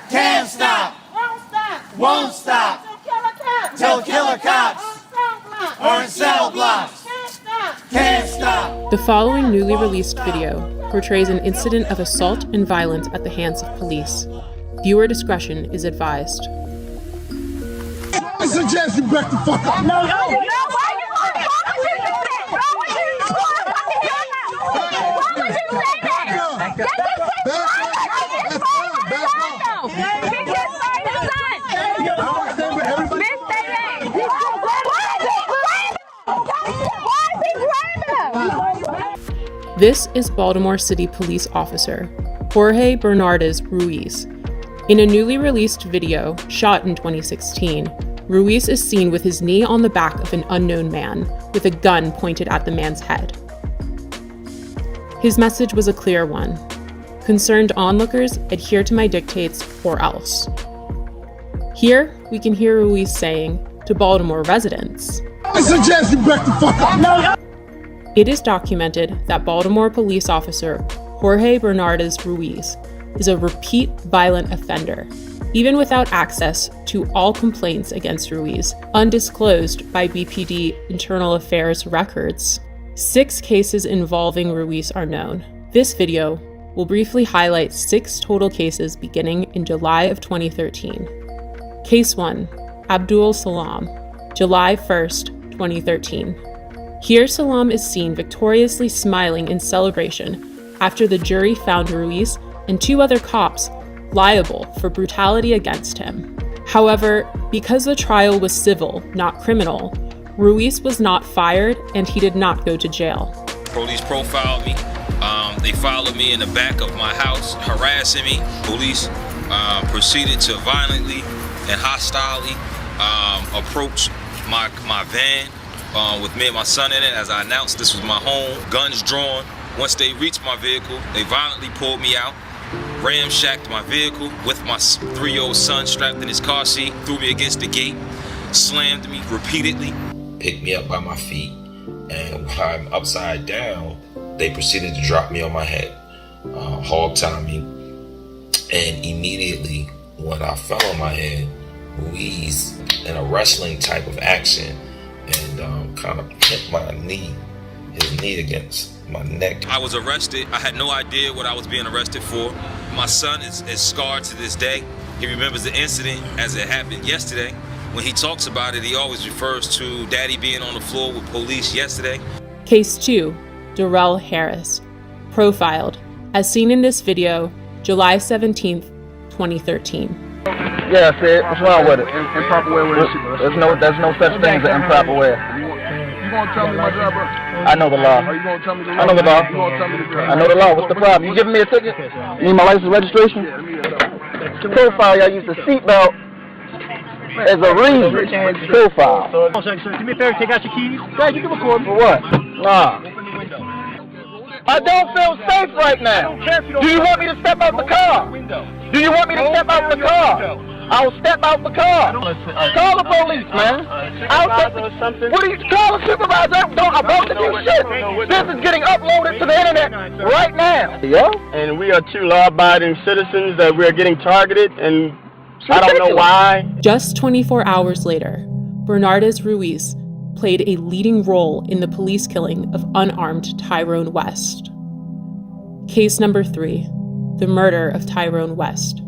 Can't stop. Won't stop. Till killer cops are in cell blocks. Can't stop. The following newly released video portrays an incident of assault and violence at the hands of police. Viewer discretion is advised. I suggest you back the fuck up. No, why you fucking do that? Why would you say that? This is Baltimore City Police Officer Jorge Bernardez Ruiz. In a newly released video shot in 2016, Ruiz is seen with his knee on the back of an unknown man with a gun pointed at the man's head. His message was a clear one. Concerned onlookers, adhere to my dictates or else. Here, we can hear Ruiz saying to Baltimore residents, I suggest you back the fuck up. It is documented that Baltimore police officer Jorge Bernardez Ruiz is a repeat violent offender, even without access to all complaints against Ruiz, undisclosed by BPD Internal Affairs records. 6 cases involving Ruiz are known. This video will briefly highlight 6 total cases beginning in July of 2013. Case 1, Abdul Salam, July 1st, 2013. Here Salam is seen victoriously smiling in celebration after the jury found Ruiz and 2 other cops liable for brutality against him. However, because the trial was civil, not criminal, Ruiz was not fired and he did not go to jail. Police profiled me. They followed me in the back of my house, harassing me. Police proceeded to violently and hostilely approach my van with me and my son in it. As I announced, this was my home, guns drawn. Once they reached my vehicle, they violently pulled me out, ramshacked my vehicle with my 3-year-old son strapped in his car seat, threw me against the gate, slammed me repeatedly. Picked me up by my feet, and while I'm upside down, they proceeded to drop me on my head, hog-tie me, and immediately when I fell on my head, Ruiz, in a wrestling type of action, and kind of hit his knee against my neck. I was arrested. I had no idea what I was being arrested for. My son is scarred to this day. He remembers the incident as it happened yesterday. When he talks about it, he always refers to Daddy being on the floor with police yesterday. Case 2, Darrell Harris, profiled, as seen in this video, July 17th, 2013. Yeah, Sid, what's wrong with it? Improper way with it. There's no such thing as an improper way. You gonna tell me my job, bro? I know the law. Are you gonna tell me the law? I know the law. You gonna tell me the law? I know the law. What's the problem? You giving me a ticket? You need my license registration? Yeah, let me get it. To profile, y'all use the seatbelt as a reason. Profile. So do me a favor, take out your keys. Yeah, you can record me. For what? Nah. I don't feel safe right now. Do you want me to step out the car? Do you want me to step out the car? I'll step out the car. Call the police, man. What do you call a supervisor? I won't do shit. This is getting uploaded to the internet right now. Yeah? And we are 2 law-abiding citizens that we're getting targeted, and I don't know why. Just 24 hours later, Bernardez Ruiz played a leading role in the police killing of unarmed Tyrone West. Case number 3, the murder of Tyrone West,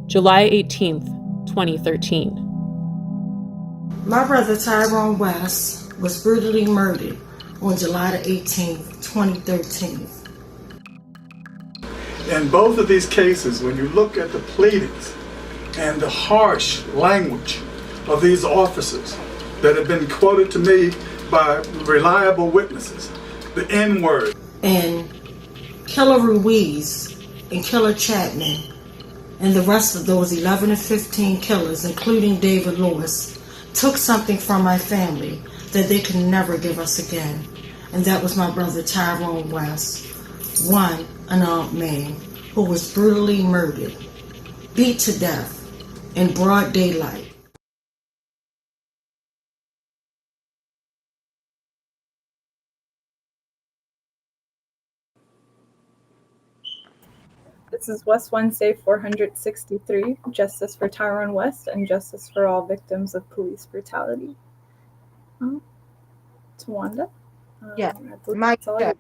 July 18th, 2013. My brother Tyrone West was brutally murdered on July the 18th, 2013. In both of these cases, when you look at the pleadings and the harsh language of these officers that have been quoted to me by reliable witnesses, the N-word. And Killer Ruiz and Killer Chapman and the rest of those 11 to 15 killers, including David Lewis, took something from my family that they could never give us again. And that was my brother Tyrone West, one unarmed man who was brutally murdered, beat to death in broad daylight. This is West Wednesday 463, Justice for Tyrone West and Justice for all victims of police brutality. Tawanda? Yeah, I believe Mike. that's all I have.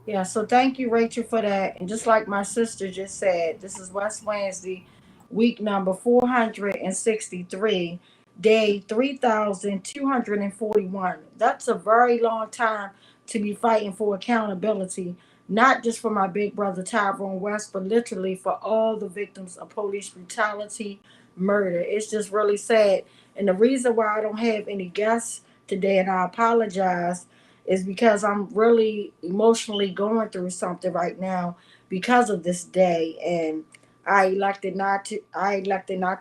Yeah, so thank you, Rachel, for that. And just like my sister just said, this is West Wednesday, week number 463, day 3,241. That's a very long time to be fighting for accountability, not just for my big brother Tyrone West, but literally for all the victims of police brutality, murder. It's just really sad. And the reason why I don't have any guests today, and I apologize, is because I'm really emotionally going through something right now because of this day, and I elected not to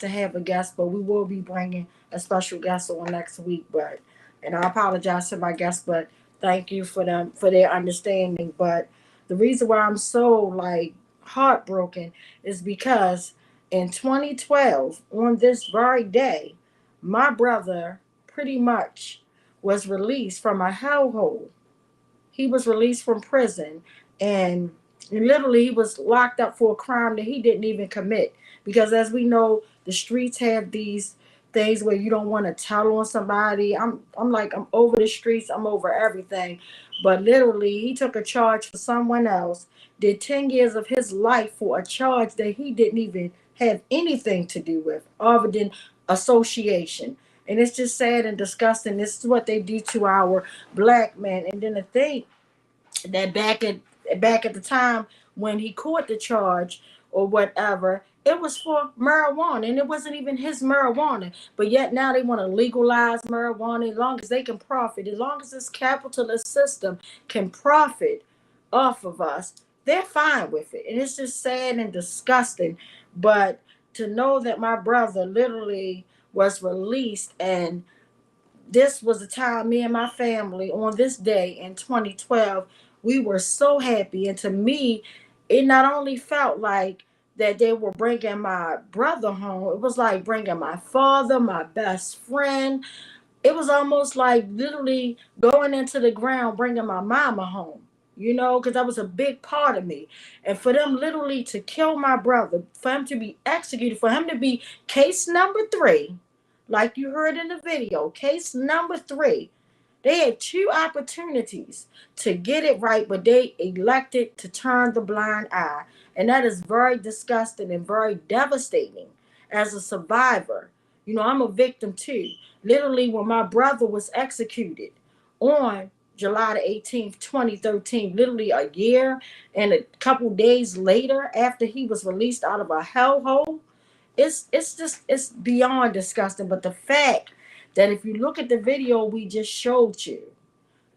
have a guest, but we will be bringing a special guest on next week. And I apologize to my guests, but thank you for their understanding. But the reason why I'm so heartbroken is because in 2012, on this very day, my brother pretty much was released from a hellhole. He was released from prison, and literally he was locked up for a crime that he didn't even commit. Because as we know, the streets have these things where you don't want to tell on somebody. I'm over the streets, I'm over everything. But literally he took a charge for someone else, did 10 years of his life for a charge that he didn't even have anything to do with, other than association. And it's just sad and disgusting. This is what they do to our black men. And then to think that back at the time when he caught the charge or whatever, it was for marijuana, and it wasn't even his marijuana. But yet now they want to legalize marijuana as long as they can profit, as long as this capitalist system can profit off of us, they're fine with it. And it's just sad and disgusting. But to know that my brother literally was released, and this was the time me and my family on this day in 2012, we were so happy. And to me, it not only felt like that they were bringing my brother home, it was like bringing my father, my best friend. It was almost like literally going into the ground, bringing my mama home, because that was a big part of me. And for them literally to kill my brother, for him to be executed, for him to be case number 3, like you heard in the video, case number 3, they had 2 opportunities to get it right, but they elected to turn the blind eye. And that is very disgusting and very devastating as a survivor. I'm a victim too. Literally, when my brother was executed on July the 18th, 2013, literally a year and a couple days later after he was released out of a hellhole, it's beyond disgusting. But the fact that if you look at the video we just showed you,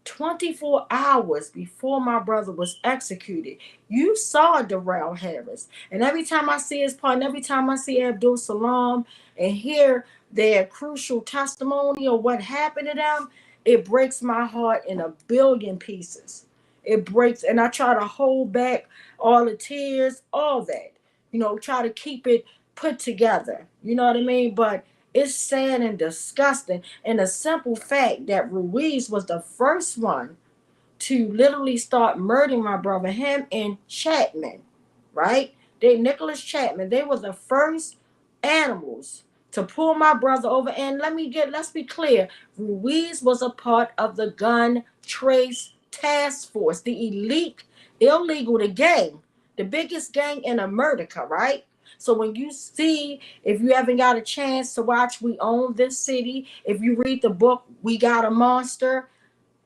24 hours before my brother was executed, you saw Darrell Harris. And every time I see his part, and every time I see Abdul Salam and hear their crucial testimony of what happened to them, it breaks my heart in a billion pieces. It breaks, and I try to hold back all the tears, all that, try to keep it put together. You know what I mean? But it's sad and disgusting. And the simple fact that Ruiz was the first one to literally start murdering my brother, him and Chapman, right? Nicholas Chapman, they were the first animals to pull my brother over. And let's be clear, Ruiz was a part of the gun trace task force, the elite, illegal, the gang, the biggest gang in America, right? So when you see, if you haven't got a chance to watch We Own This City, if you read the book We Got a Monster,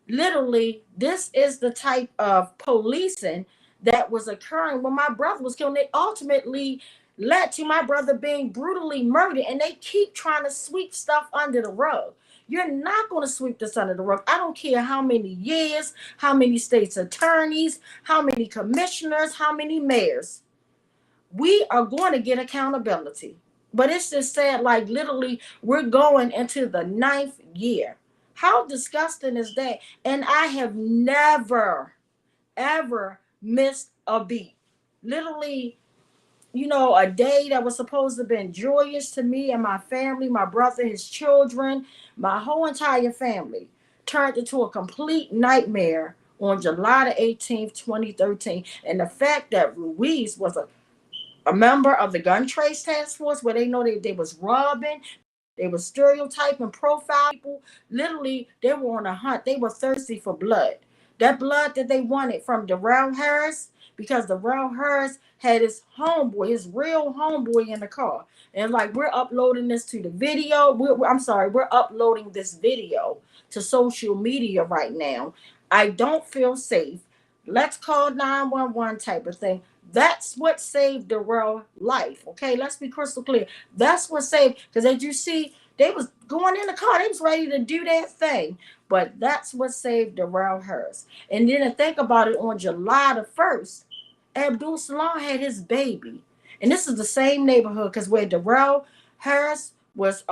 literally, this is the type of policing that was occurring when my brother was killed. They ultimately led to my brother being brutally murdered, and they keep trying to sweep stuff under the rug. You're not going to sweep this under the rug. I don't care how many years, how many state's attorneys, how many commissioners, how many mayors. We are going to get accountability. But it's just sad, like literally, we're going into the 9th year. How disgusting is that? And I have never, ever missed a beat. Literally, a day that was supposed to have been joyous to me and my family, my brother, his children, my whole entire family, turned into a complete nightmare on July the 18th, 2013. And the fact that Ruiz was a member of the gun trace task force, where they know they was robbing, they were stereotyping, profile people. Literally, they were on a hunt. They were thirsty for blood. That blood that they wanted from Darrell Harris, because Darrell Harris had his homeboy, his real homeboy in the car. And like, we're uploading this to the video. We're uploading this video to social media right now. I don't feel safe. Let's call 911 type of thing. That's what saved Darrell's life. Okay, let's be crystal clear. That's what saved, because as you see, they was going in the car. They was ready to do that thing. But that's what saved Darrell Harris. And then to think about it, on July the 1st, Abdul Salam had his baby. And this is the same neighborhood, because where Darrell Harris was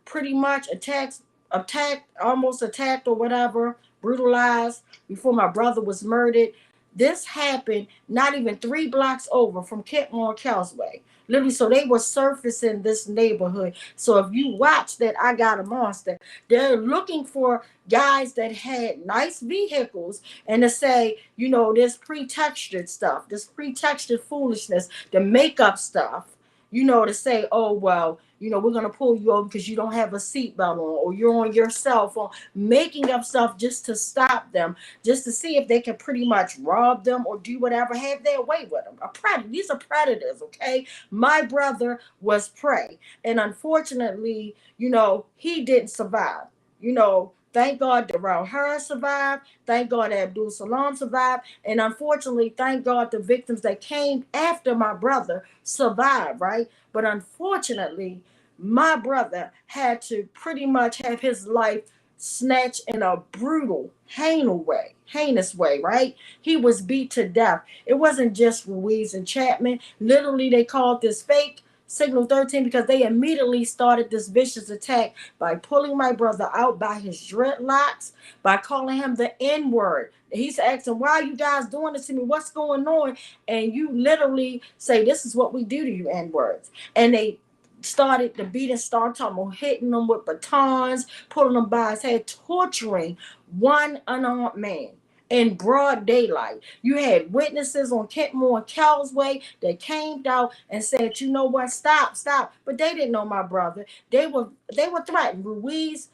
pretty much attacked, almost attacked or whatever, brutalized before my brother was murdered. This happened not even 3 blocks over from Kentmore Causeway. Literally, so they were surfacing this neighborhood. So if you watch that I Got a Monster, they're looking for guys that had nice vehicles and to say, you know, this pre-textured stuff, this pre-textured foolishness, the makeup stuff, you know, to say, oh, well, you know, we're going to pull you over because you don't have a seatbelt on, or you're on your cell phone, making up stuff just to stop them, just to see if they can pretty much rob them or do whatever, have their way with them. A predator. These are predators, okay? My brother was prey. And unfortunately, you know, he didn't survive. You know, thank God Darrell Harris survived. Thank God Abdul Salam survived. And unfortunately, thank God the victims that came after my brother survived, right? But unfortunately, my brother had to pretty much have his life snatched in a brutal, heinous way, right? He was beat to death. It wasn't just Ruiz and Chapman. Literally, they called this fake Signal 13 because they immediately started this vicious attack by pulling my brother out by his dreadlocks, by calling him the N-word. He's asking, why are you guys doing this to me? What's going on? And you literally say, this is what we do to you, N-words. And they started the beating, started talking about hitting them with batons, pulling them by his head, torturing one unarmed man in broad daylight. You had witnesses on Kentmore and Causeway that came out and said, you know what, stop. But they didn't know my brother. They were threatened. Ruiz,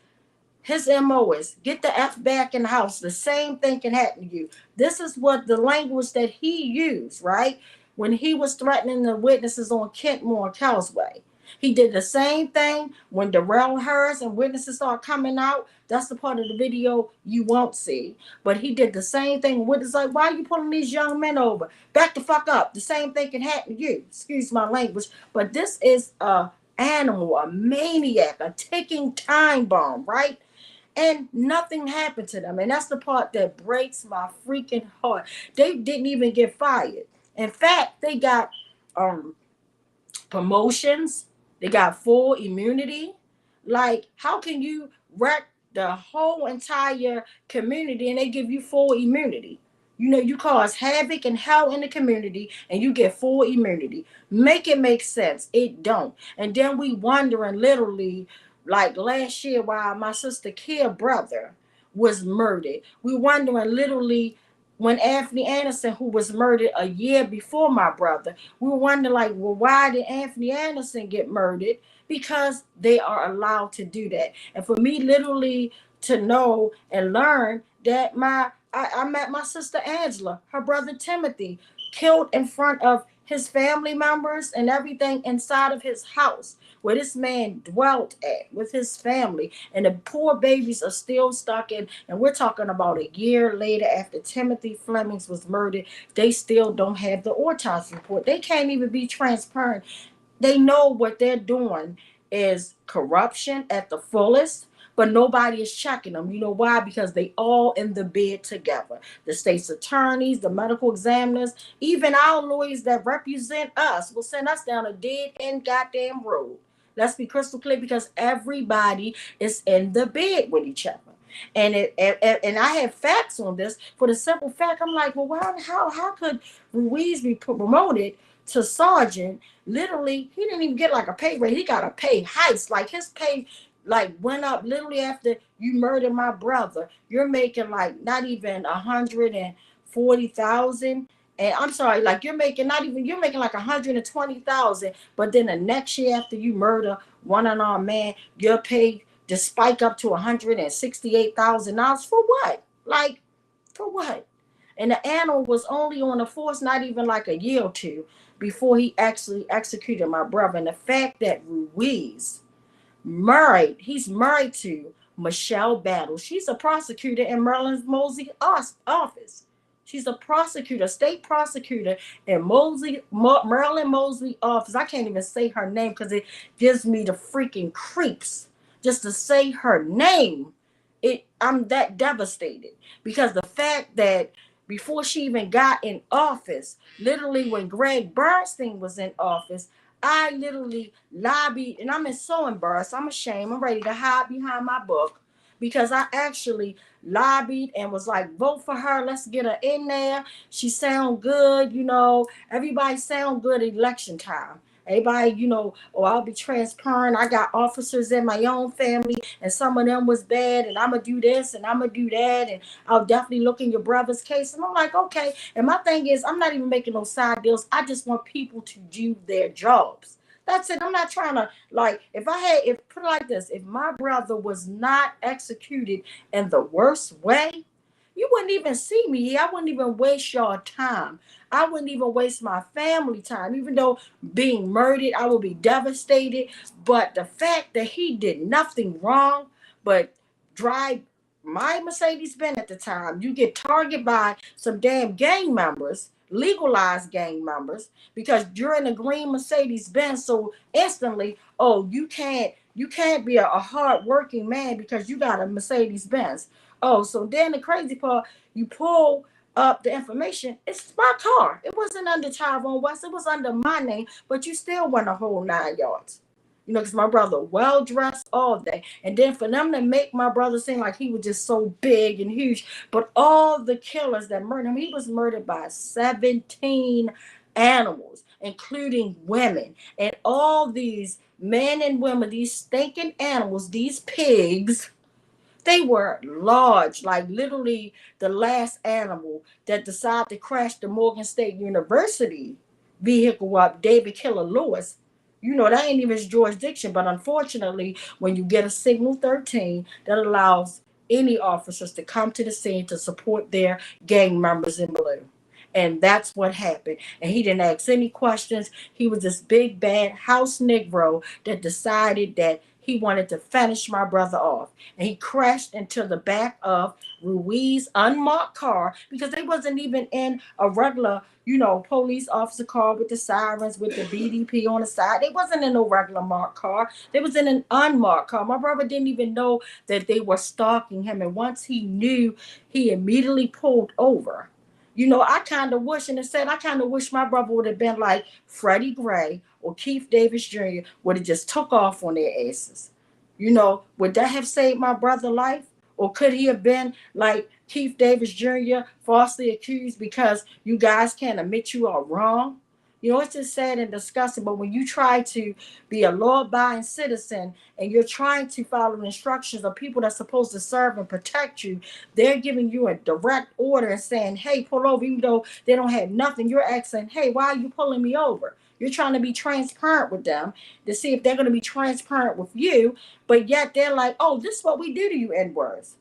his MO is get the F back in the house. The same thing can happen to you. This is what the language that he used, right? When he was threatening the witnesses on Kentmore and Causeway. He did the same thing when Darrell Harris and witnesses start coming out. That's the part of the video you won't see. But he did the same thing. Witnesses like, why are you pulling these young men over? Back the fuck up. The same thing can happen to you. Excuse my language. But this is a animal, a maniac, a ticking time bomb, right? And nothing happened to them. And that's the part that breaks my freaking heart. They didn't even get fired. In fact, they got promotions. They got full immunity. Like, how can you wreck the whole entire community and they give you full immunity? You know, you cause havoc and hell in the community and you get full immunity. Make it make sense. It don't. And then we wondering literally, like last year while my sister Kia's brother was murdered, we wondering literally when Anthony Anderson, who was murdered a year before my brother, we were wondering like, well, why did Anthony Anderson get murdered? Because they are allowed to do that. And for me literally to know and learn that I met my sister Angela, her brother Timothy, killed in front of his family members and everything inside of his house where this man dwelt at with his family, and the poor babies are still stuck in, and we're talking about a year later after Timothy Flemings was murdered, they still don't have the autopsy report. They can't even be transparent. They know what they're doing is corruption at the fullest, but nobody is checking them. You know why? Because they all in the bed together. The state's attorneys, the medical examiners, even our lawyers that represent us will send us down a dead end goddamn road. Let's be crystal clear, because everybody is in the bed with each other. And and I have facts on this for the simple fact, I'm like, well, how could Ruiz be promoted to sergeant? Literally, he didn't even get like a pay raise. He got a pay heist. Like his pay like went up literally after you murdered my brother. You're making like not even 140,000. And I'm sorry, like you're making like 120,000, but then the next year after you murder one unarmed man, you're paid to spike up to $168,000 for what? Like, for what? And the animal was only on the force not even like a year or two before he actually executed my brother. And the fact that Ruiz he's married to Michelle Battle. She's a prosecutor in Marilyn Mosley's office. She's a prosecutor, state prosecutor in Marilyn Mosley office. I can't even say her name because it gives me the freaking creeps just to say her name. I'm that devastated because the fact that before she even got in office, literally when Greg Bernstein was in office, I literally lobbied, and I'm so embarrassed. I'm ashamed. I'm ready to hide behind my book because I actually lobbied and was like, vote for her. Let's get her in there. She sound good. Everybody sound good at election time. Everybody, I'll be transparent. I got officers in my own family, and some of them was bad, and I'm going to do this, and I'm going to do that, and I'll definitely look in your brother's case. And I'm like, okay. And my thing is, I'm not even making no side deals. I just want people to do their jobs. That's it. I'm not trying to, put it like this, if my brother was not executed in the worst way, you wouldn't even see me here. I wouldn't even waste your time. I wouldn't even waste my family time. Even though being murdered, I would be devastated. But the fact that he did nothing wrong but drive my Mercedes-Benz at the time, you get targeted by some damn gang members, legalized gang members, because you're in a green Mercedes-Benz. So instantly, you can't be a hard-working man because you got a Mercedes-Benz. So then the crazy part, you pull up the information, it's my car. It wasn't under Tyrone West, it was under my name, but you still went a whole 9 yards. Because my brother well-dressed all day. And then for them to make my brother seem like he was just so big and huge, but all the killers that murdered him, he was murdered by 17 animals, including women. And all these men and women, these stinking animals, these pigs, they were large, like literally the last animal that decided to crash the Morgan State University vehicle up, David Killer Lewis. That ain't even his jurisdiction, but unfortunately, when you get a Signal 13, that allows any officers to come to the scene to support their gang members in blue. And that's what happened. And he didn't ask any questions. He was this big, bad house Negro that decided that he wanted to finish my brother off. And he crashed into the back of Ruiz's unmarked car because they wasn't even in a regular, police officer car with the sirens, with the BDP on the side. They wasn't in no regular marked car. They was in an unmarked car. My brother didn't even know that they were stalking him. And once he knew, he immediately pulled over. I kind of wish my brother would have been like Freddie Gray or Keith Davis Jr. would have just took off on their asses. Would that have saved my brother's life? Or could he have been like Keith Davis Jr., falsely accused because you guys can't admit you are wrong? It's just sad and disgusting, but when you try to be a law-abiding citizen and you're trying to follow the instructions of people that's supposed to serve and protect you, they're giving you a direct order and saying, hey, pull over, even though they don't have nothing. You're asking, hey, why are you pulling me over? You're trying to be transparent with them to see if they're going to be transparent with you, but yet they're like, oh, this is what we do to you N-words.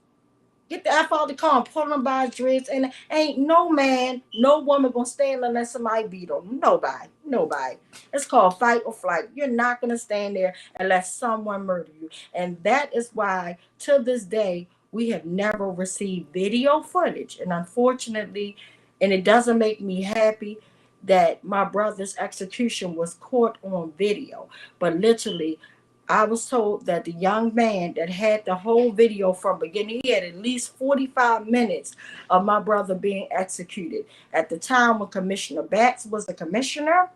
Get the F out the car and pull them by his dreads. And ain't no man, no woman gonna stand unless somebody beat them. Nobody. It's called fight or flight. You're not gonna stand there unless someone murder you. And that is why, to this day, we have never received video footage. And unfortunately, and it doesn't make me happy that my brother's execution was caught on video. But literally, I was told that the young man that had the whole video from beginning, he had at least 45 minutes of my brother being executed. At the time when Commissioner Batts was the commissioner,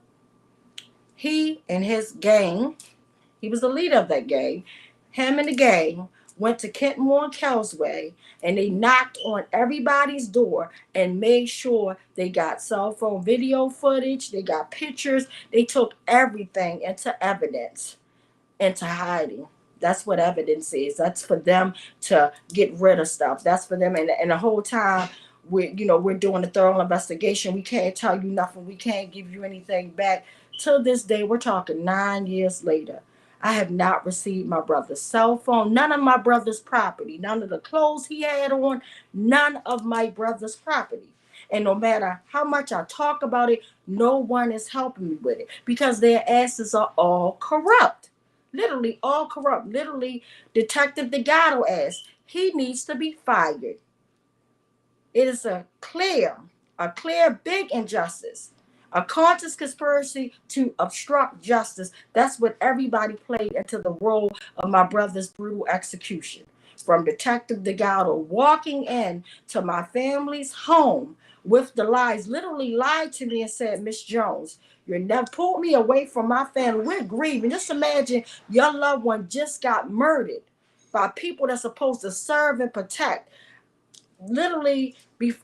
he and his gang, he was the leader of that gang, him and the gang went to Kentmore and Kelsway, and they knocked on everybody's door and made sure they got cell phone video footage, they got pictures, they took everything into evidence, into hiding. That's what evidence is. That's for them to get rid of stuff. That's for them. And the whole time we're doing a thorough investigation. We can't tell you nothing. We can't give you anything back. Till this day, we're talking 9 years later. I have not received my brother's cell phone, none of my brother's property, none of the clothes he had on, none of my brother's property. And no matter how much I talk about it, no one is helping me with it because their asses are all corrupt. Literally all corrupt. Literally, Detective Delgado asked, he needs to be fired. It is a clear big injustice. A conscious conspiracy to obstruct justice. That's what everybody played into the role of my brother's brutal execution. From Detective Delgado walking in to my family's home with the lies, literally lied to me and said, Miss Jones, you never pulled me away from my family. We're grieving. Just imagine your loved one just got murdered by people that's supposed to serve and protect. Literally,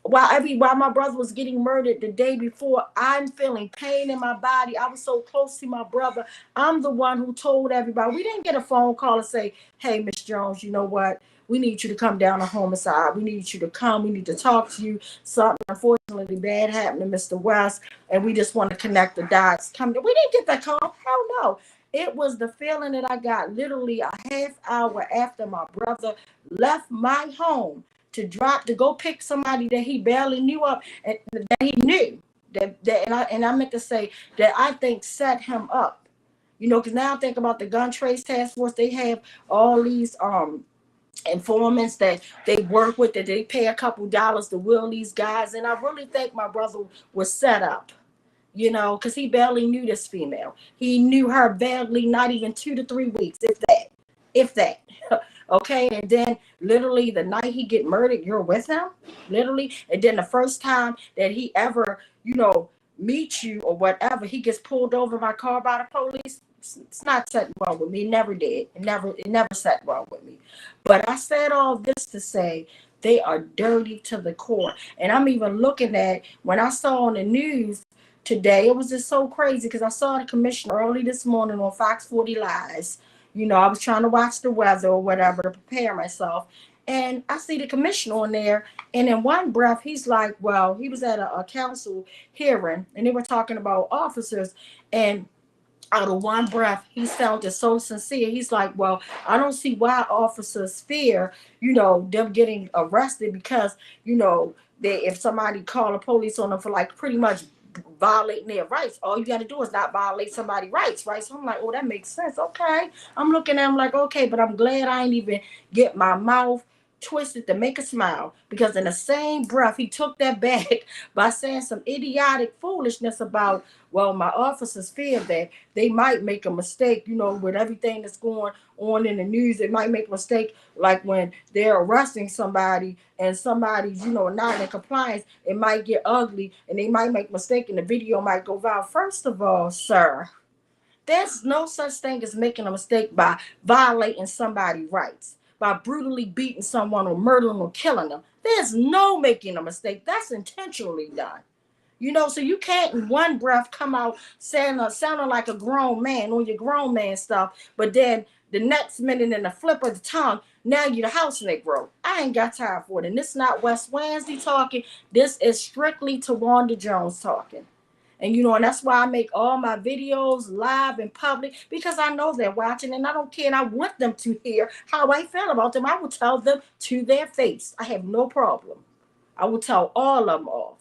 while my brother was getting murdered the day before, I'm feeling pain in my body. I was so close to my brother. I'm the one who told everybody. We didn't get a phone call and say, hey, Miss Jones, you know what? We need you to come down to homicide. We need you to come. We need to talk to you. Something unfortunately bad happened to Mr. West, and we just want to connect the dots. We didn't get that call. Hell no. It was the feeling that I got literally a half hour after my brother left my home to go pick somebody that he barely knew up and that he knew and I meant to say that I think set him up, because now I think about the gun trace task force. They have all these informants that they work with, that they pay a couple dollars to will these guys, and I really think my brother was set up, because he barely knew this female. He knew her barely, not even 2 to 3 weeks, if that. Okay, and then literally the night he get murdered, you're with him, literally. And then the first time that he ever, meet you or whatever, he gets pulled over by car by the police. It's not set well with me. Never did. It never set well with me. But I said all this to say they are dirty to the core. And I'm even looking at when I saw on the news today, it was just so crazy because I saw the commissioner early this morning on Fox 40 Lies. I was trying to watch the weather or whatever to prepare myself. And I see the commissioner on there. And in one breath, he's like, well, he was at a council hearing and they were talking about officers. And out of one breath, he sounded so sincere. He's like, well, I don't see why officers fear, them getting arrested because, if somebody call the police on them for like pretty much violating their rights, all you got to do is not violate somebody's rights, right? So I'm like, oh, that makes sense. Okay. I'm looking at him like, okay, but I'm glad I ain't even get my mouth twisted to make a smile, because in the same breath he took that back by saying some idiotic foolishness about, well, my officers fear that they might make a mistake, with everything that's going on in the news. They might make a mistake like when they're arresting somebody and somebody's, not in compliance. It might get ugly and they might make a mistake and the video might go viral. First of all, sir, there's no such thing as making a mistake by violating somebody's rights, by brutally beating someone or murdering or killing them. There's no making a mistake. That's intentionally done. So you can't in one breath come out sounding like a grown man on your grown man stuff, but then the next minute in the flip of the tongue, now you're the house Negro. I ain't got time for it. And this is not Wes Wednesday talking. This is strictly Tawanda Jones talking. And, and that's why I make all my videos live in public, because I know they're watching and I don't care. And I want them to hear how I feel about them. I will tell them to their face. I have no problem. I will tell all of them off.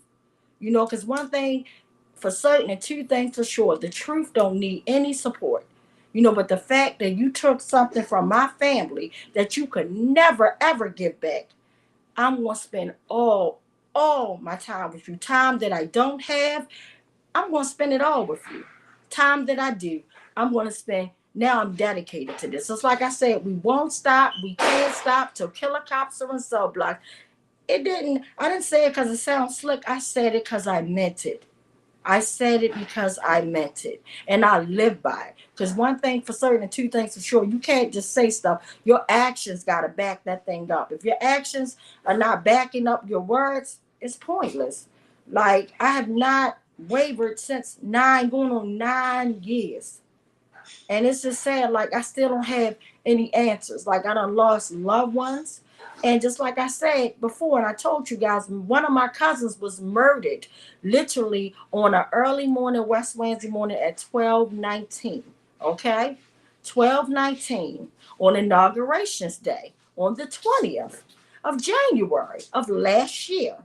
Because one thing for certain and two things for sure, the truth don't need any support. But the fact that you took something from my family that you could never, ever give back, I'm going to spend all my time with you. Time that I don't have, I'm going to spend it all with you. Time that I do, I'm going to spend. Now I'm dedicated to this. It's like I said, we won't stop. We can't stop till killer cops are in cell blocks. I didn't say it because it sounds slick. I said it because I meant it. I said it because I meant it. And I live by it. Because one thing for certain and two things for sure, you can't just say stuff. Your actions got to back that thing up. If your actions are not backing up your words, it's pointless. Like, I have not wavered since going on 9 years. And it's just sad, like I still don't have any answers. Like I done lost loved ones. And just like I said before, and I told you guys, one of my cousins was murdered literally on an early morning, West Wednesday morning at 12:19. Okay? 12:19 on Inauguration's Day on the 20th of January of last year.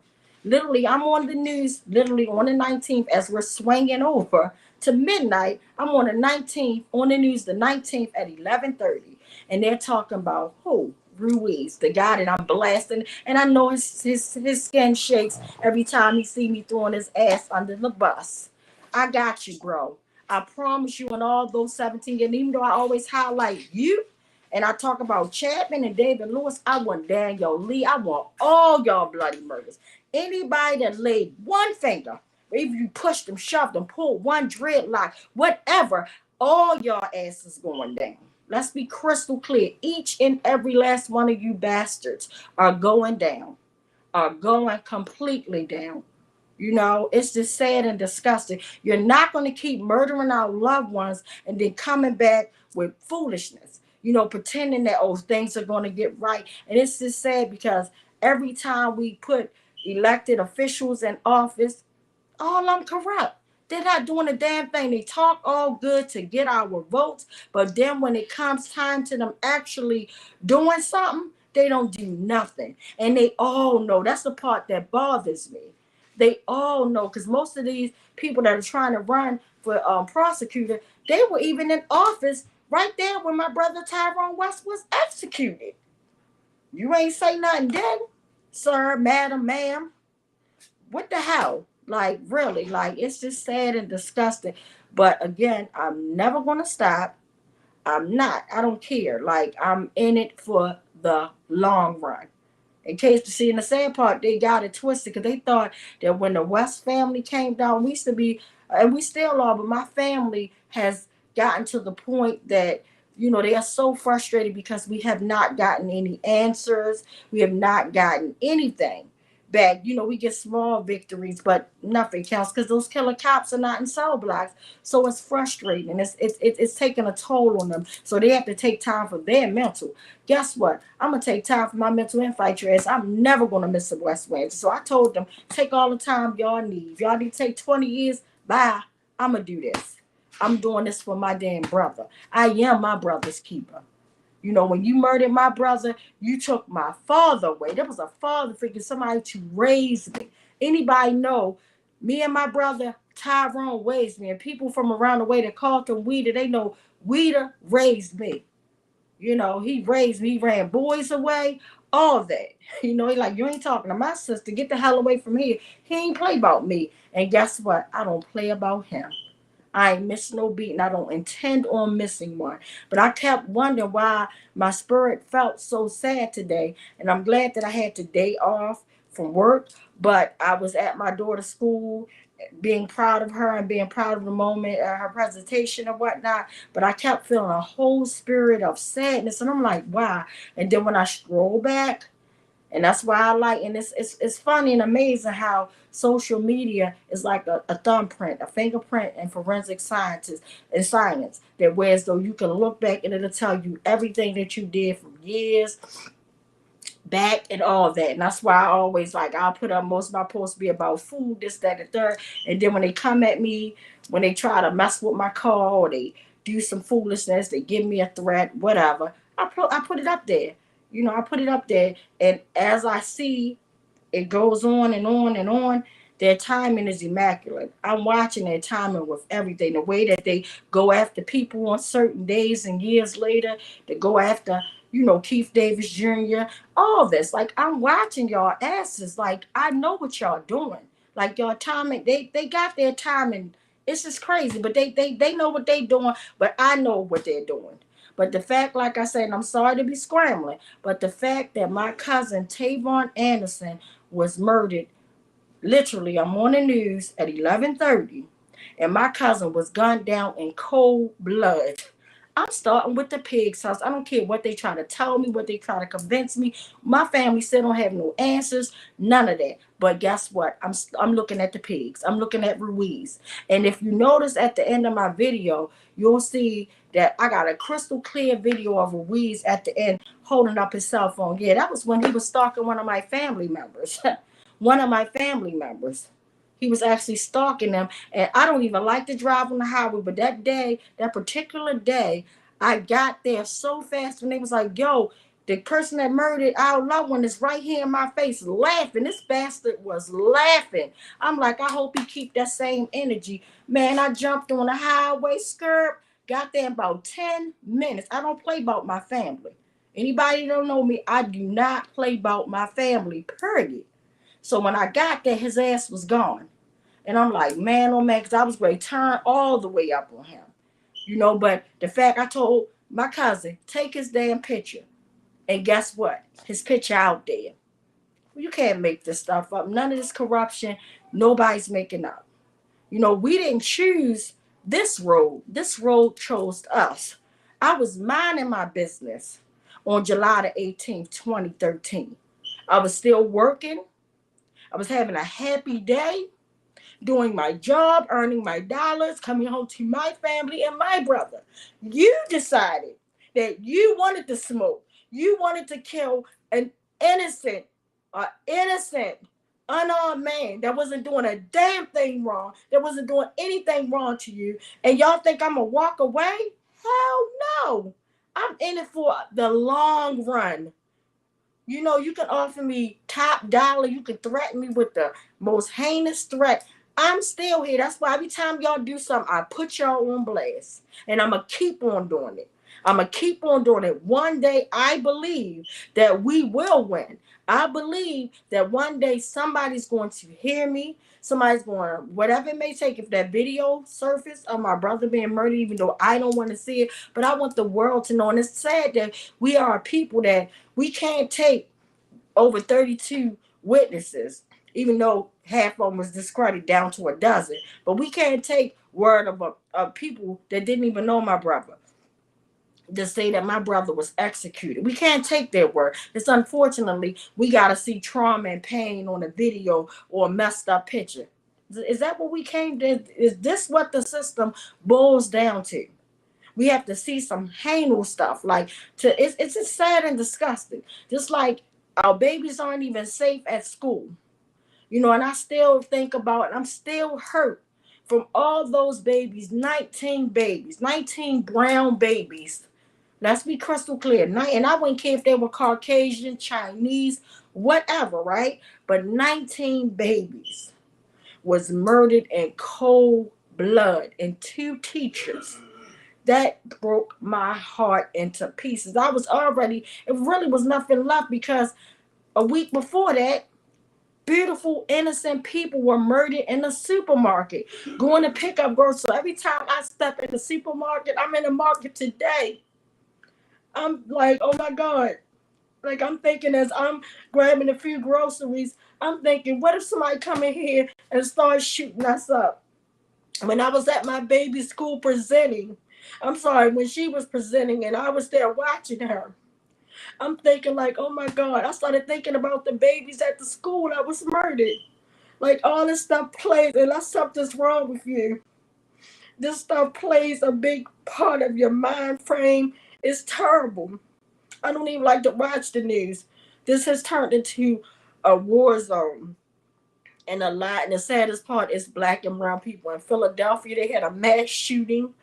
Literally, I'm on the news literally on the 19th as we're swinging over to midnight. I'm on the 19th, on the news the 19th at 11:30. And they're talking about who? Ruiz, the guy that I'm blasting. And I know his skin shakes every time he see me throwing his ass under the bus. I got you, bro. I promise you, in all those 17 years, even though I always highlight you, and I talk about Chapman and David Lewis, I want Daniel Lee. I want all y'all bloody murders. Anybody that laid one finger, if you pushed them, shoved them, pulled one dreadlock, whatever, all y'all asses going down. Let's be crystal clear. Each and every last one of you bastards are going down, are going completely down. You know, it's just sad and disgusting. You're not going to keep murdering our loved ones and then coming back with foolishness, you know, pretending that, oh, things are going to get right. And it's just sad because every time we put elected officials in office, all of them corrupt. They're not doing a damn thing. They talk all good to get our votes, but then when it comes time to them actually doing something, they don't do nothing. And they all know. That's the part that bothers me. They all know, because most of these people that are trying to run for prosecutor, they were even in office right there when my brother Tyrone West was executed. You ain't say nothing then, sir, madam, ma'am. What the hell? Like, really, like, it's just sad and disgusting. But again, I'm never going to stop. I'm not. I don't care. Like, I'm in it for the long run. In case to see, in the sad part, they got it twisted because they thought that when the West family came down, we used to be, and we still are, but my family has gotten to the point that, you know, they are so frustrated because we have not gotten any answers. We have not gotten anything back. You know, we get small victories, but nothing counts because those killer cops are not in cell blocks. So it's frustrating. It's taking a toll on them. So they have to take time for their mental. Guess what? I'm going to take time for my mental and fight your ass. I'm never going to miss a West Wednesday. So I told them, take all the time y'all need. If y'all need to take 20 years, bye. I'm going to do this. I'm doing this for my damn brother. I am my brother's keeper. You know, when you murdered my brother, you took my father away. There was a father figure, somebody to raise me. Anybody know, me and my brother, Tyrone raised me. And people from around the way that called him Weeder, they know Weeder raised me. You know, he raised me. He ran boys away, all that. You know, he like, you ain't talking to my sister. Get the hell away from here. He ain't play about me. And guess what? I don't play about him. I ain't missed no beat, and I don't intend on missing one. But I kept wondering why my spirit felt so sad today. And I'm glad that I had the day off from work. But I was at my daughter's school, being proud of her and being proud of the moment, her presentation and whatnot. But I kept feeling a whole spirit of sadness. And I'm like, wow. And then when I stroll back, and that's why I like, and it's funny and amazing how social media is like a thumbprint, a fingerprint in forensic sciences and science. That whereas though you can look back and it'll tell you everything that you did from years back and all that. And that's why I always like, I'll put up most of my posts be about food, this, that, and third. And then when they come at me, when they try to mess with my car or they do some foolishness, they give me a threat, whatever, I put it up there. You know, I put it up there, and as I see it goes on and on and on, their timing is immaculate. I'm watching their timing with everything. The way that they go after people on certain days and years later, they go after, you know, Keith Davis Jr., all this. Like, I'm watching y'all asses. Like, I know what y'all doing. Like, y'all timing, they got their timing. It's just crazy, but they know what they doing, but I know what they're doing. But the fact, like I said, and I'm sorry to be scrambling, but the fact that my cousin Tavon Anderson was murdered, literally, I'm on the news at 11:30, and my cousin was gunned down in cold blood. I'm starting with the pig's house. I don't care what they try to tell me, what they try to convince me. My family still don't have no answers, none of that. But guess what? I'm looking at the pigs. I'm looking at Ruiz. And if you notice at the end of my video, you'll see that I got a crystal clear video of Ruiz at the end holding up his cell phone. Yeah, that was when he was stalking one of my family members. One of my family members. He was actually stalking them. And I don't even like to drive on the highway. But that day, that particular day, I got there so fast when they was like, yo, the person that murdered our loved one is right here in my face laughing. This bastard was laughing. I'm like, I hope he keep that same energy. Man, I jumped on the highway, skirt, got there in about 10 minutes. I don't play about my family. Anybody don't know me, I do not play about my family, period. So when I got there, his ass was gone. And I'm like, man, oh man, because I was ready to turn all the way up on him. You know, but the fact I told my cousin, take his damn picture. And guess what? His picture out there. You can't make this stuff up. None of this corruption, nobody's making up. You know, we didn't choose this road. This road chose us. I was minding my business on July the 18th, 2013. I was still working. I was having a happy day, doing my job, earning my dollars, coming home to my family and my brother. You decided that you wanted to smoke. You wanted to kill an innocent, unarmed man that wasn't doing a damn thing wrong, that wasn't doing anything wrong to you. And y'all think I'm going to walk away? Hell no. I'm in it for the long run. You know, you can offer me top dollar. You can threaten me with the most heinous threat. I'm still here. That's why every time y'all do something, I put y'all on blast. And I'm going to keep on doing it. I'm going to keep on doing it. One day, I believe that we will win. I believe that one day somebody's going to hear me. Somebody's going to, whatever it may take, if that video surface of my brother being murdered, even though I don't want to see it, but I want the world to know. And it's sad that we are a people that we can't take over 32 witnesses, even though half of them was discredited down to a dozen. But we can't take word of people that didn't even know my brother to say that my brother was executed. We can't take their word. It's unfortunately, we got to see trauma and pain on a video or a messed up picture. Is that what we came to? Is this what the system boils down to? We have to see some heinous stuff. Like, it's just sad and disgusting. Just like our babies aren't even safe at school. You know, and I still think about it. I'm still hurt from all those babies, 19 babies, 19 brown babies. Let's be crystal clear. And I wouldn't care if they were Caucasian, Chinese, whatever, right? But 19 babies was murdered in cold blood, and 2 teachers. That broke my heart into pieces. It really was nothing left, because a week before that, beautiful, innocent people were murdered in the supermarket, going to pick up groceries. So every time I step in the supermarket, I'm in the market today. I'm like, oh my God. Like, I'm thinking as I'm grabbing a few groceries, I'm thinking, what if somebody come in here and start shooting us up? When I was at my baby's school when she was presenting and I was there watching her, I'm thinking like, oh my God. I started thinking about the babies at the school that was murdered. Like, all this stuff plays, unless something's wrong with you. This stuff plays a big part of your mind frame. It's terrible. I don't even like to watch the news. This has turned into a war zone. And the saddest part is Black and brown people. In Philadelphia, they had a mass shooting.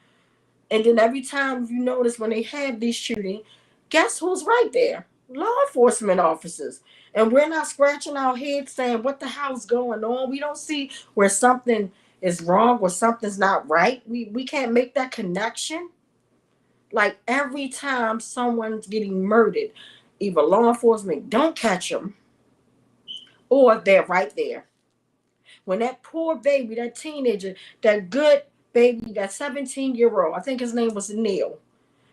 And then every time, you notice when they have these shootings, guess who's right there? Law enforcement officers. And we're not scratching our heads saying, what the hell's going on? We don't see where something is wrong or something's not right. We can't make that connection. Like, every time someone's getting murdered, either law enforcement don't catch them or they're right there. When that poor baby, that teenager, that good baby, that 17-year-old, I think his name was Neil,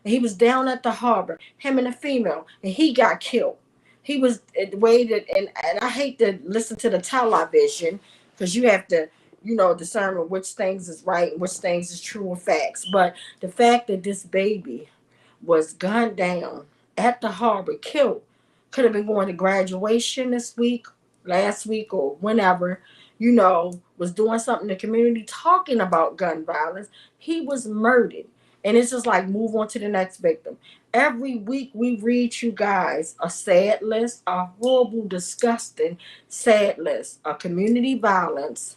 and he was down at the harbor, him and a female, and he got killed. He was waited, and I hate to listen to the television, because you have to discernment which things is right and which things is true and facts. But the fact that this baby was gunned down at the harbor, killed, could have been going to graduation this week, last week, or whenever, was doing something in the community talking about gun violence. He was murdered. And it's just like, move on to the next victim. Every week we read you guys a sad list, a horrible, disgusting sad list of community violence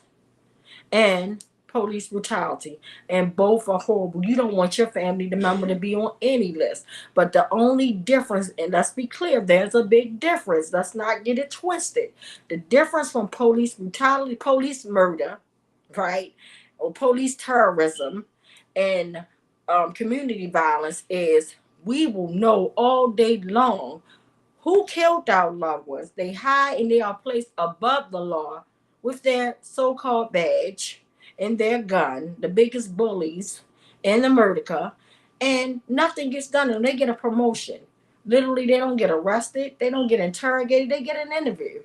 and police brutality, and both are horrible. You don't want your family member to be on any list. But the only difference, and let's be clear, there's a big difference. Let's not get it twisted. The difference from police brutality, police murder, right, or police terrorism, and community violence is we will know all day long who killed our loved ones. They hide and they are placed above the law with their so-called badge and their gun, the biggest bullies in America, and nothing gets done, and they get a promotion. Literally, they don't get arrested, they don't get interrogated, they get an interview.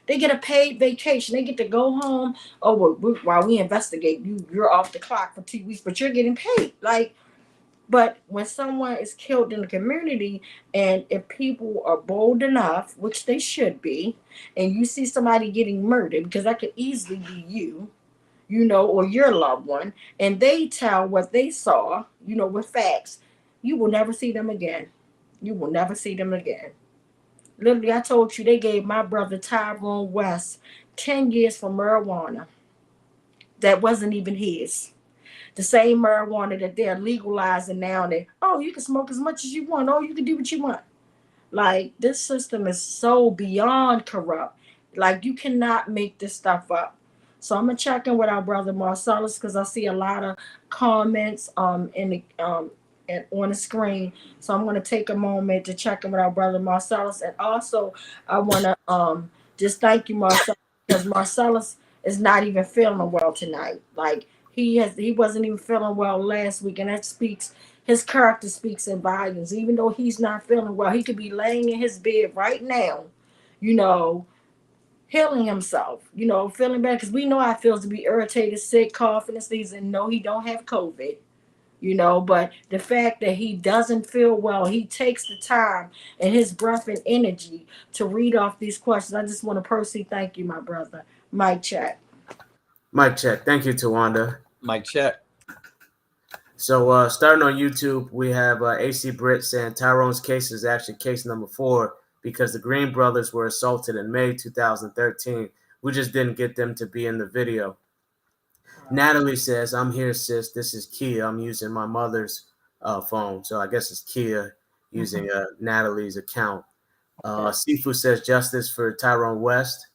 They get a paid vacation. They get to go home. Oh, well, while we investigate, you're off the clock for 2 weeks, but you're getting paid. But when someone is killed in the community, and if people are bold enough, which they should be, and you see somebody getting murdered, because that could easily be you, or your loved one, and they tell what they saw, with facts, you will never see them again. You will never see them again. Literally, I told you they gave my brother Tyrone West 10 years for marijuana that wasn't even his. The same marijuana that they're legalizing now, that, you can smoke as much as you want. You can do what you want. This system is so beyond corrupt. You cannot make this stuff up. So I'm gonna check in with our brother Marcellus, because I see a lot of comments in the and on the screen. So I'm gonna take a moment to check in with our brother Marcellus, and also I wanna just thank you, Marcellus, because Marcellus is not even feeling well tonight. He wasn't even feeling well last week, and that speaks. His character speaks in volumes. Even though he's not feeling well, he could be laying in his bed right now, healing himself, feeling better, because we know how it feels to be irritated, sick, coughing, and sneezing. No, he don't have COVID, but the fact that he doesn't feel well, he takes the time and his breath and energy to read off these questions. I just want to personally thank you, my brother. Mic check. Mic check. Thank you, Tawanda. Mic check. So starting on YouTube, we have AC Britt saying Tyrone's case is actually case number 4 because the Green brothers were assaulted in May 2013. We just didn't get them to be in the video. Natalie says, I'm here, sis. This is Kia. I'm using my mother's phone. So I guess it's Kia using Natalie's account. Sifu says, justice for Tyrone West.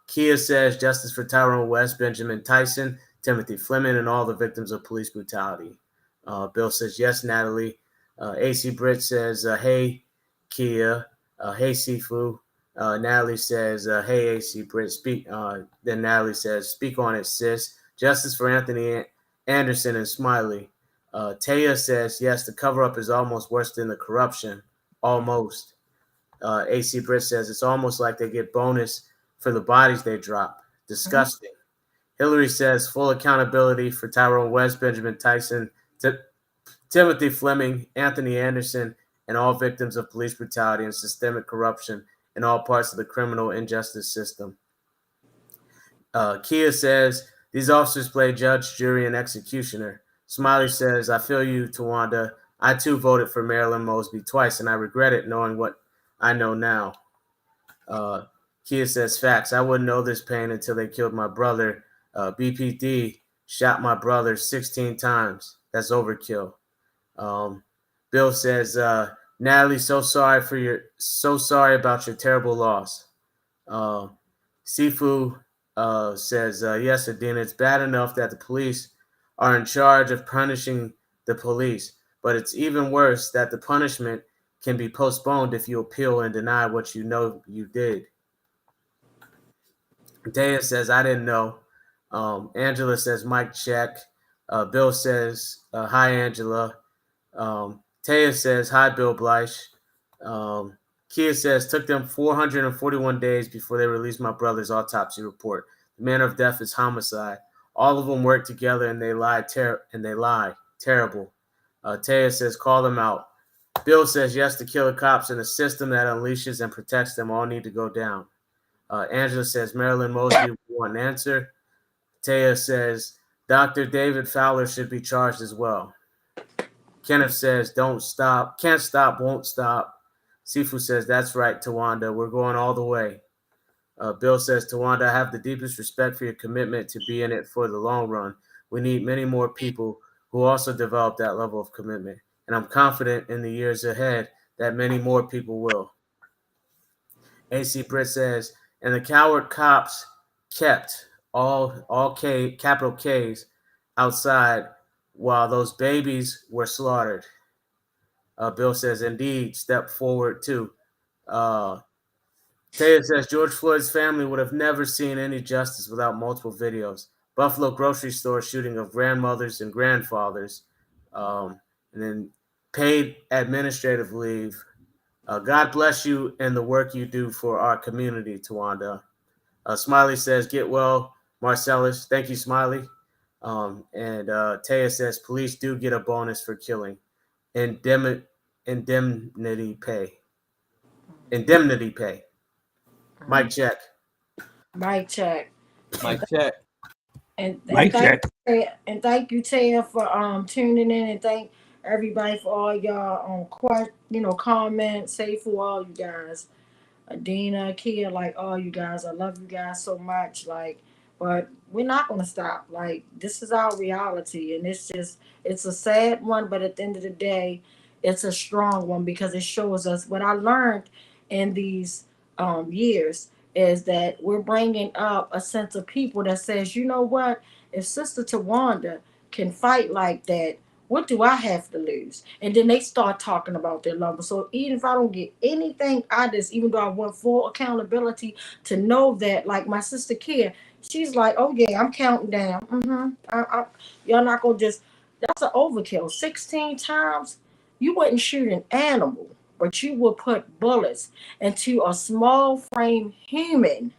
Kia says, justice for Tyrone West, Benjamin Tyson, Timothy Fleming, and all the victims of police brutality. Bill says, yes, Natalie. AC Britt says, hey, Kia. Hey, Sifu. Natalie says, hey, AC Britt, speak. Then Natalie says, speak on it, sis. Justice for Anthony Anderson and Smiley. Taya says, yes, the cover-up is almost worse than the corruption. Almost. AC Britt says, it's almost like they get bonus for the bodies they drop. Disgusting. Hillary says, full accountability for Tyrone West, Benjamin Tyson, Timothy Fleming, Anthony Anderson, and all victims of police brutality and systemic corruption in all parts of the criminal injustice system. Kia says, these officers play judge, jury, and executioner. Smiley says, I feel you, Tawanda. I too voted for Marilyn Mosby twice, and I regret it knowing what I know now. Kia says, facts. I wouldn't know this pain until they killed my brother. BPD shot my brother 16 times. That's overkill. Bill says, Natalie, so sorry about your terrible loss. Sifu says, yes, Adina, it's bad enough that the police are in charge of punishing the police, but it's even worse that the punishment can be postponed if you appeal and deny what you know you did. Daya says, I didn't know. Angela says, mic check. Bill says, hi, Angela. Taya says, hi, Bill Bleish. Kia says, took them 441 days before they released my brother's autopsy report. The manner of death is homicide. All of them work together and they lie. Terrible. Taya says, call them out. Bill says, yes, the killer cops and a system that unleashes and protects them all need to go down. Angela says, Marilyn Mosby, we want an answer. Taya says, Dr. David Fowler should be charged as well. Kenneth says, don't stop. Can't stop, won't stop. Sifu says, that's right, Tawanda. We're going all the way. Bill says, Tawanda, I have the deepest respect for your commitment to be in it for the long run. We need many more people who also develop that level of commitment. And I'm confident in the years ahead that many more people will. AC Britt says, and the coward cops kept all capital K's outside while those babies were slaughtered. Bill says, indeed, step forward too. Taylor says, George Floyd's family would have never seen any justice without multiple videos. Buffalo grocery store shooting of grandmothers and grandfathers, and then paid administrative leave. God bless you and the work you do for our community, Tawanda. Smiley says, get well, Marcellus. Thank you, Smiley. And Taya says, police do get a bonus for killing. Indemnity pay. Indemnity pay. Mic check. Mic check. Mic check. And Mic check. Thank you, Taya, for tuning in, and thank everybody for all y'all comments. Say for all you guys, Adina, Kia, like all you guys. I love you guys so much. But we're not gonna stop. This is our reality, and it's a sad one, but at the end of the day, it's a strong one because it shows us what I learned in these years is that we're bringing up a sense of people that says, you know what, if Sister Tawanda can fight like that, what do I have to lose? And then they start talking about their loved ones. So even if I don't get anything out of this, even though I want full accountability to know that, like my sister Kia, she's like, oh yeah, I'm counting down. Y'all not gonna just, that's an overkill. 16 times, you wouldn't shoot an animal, but you will put bullets into a small frame human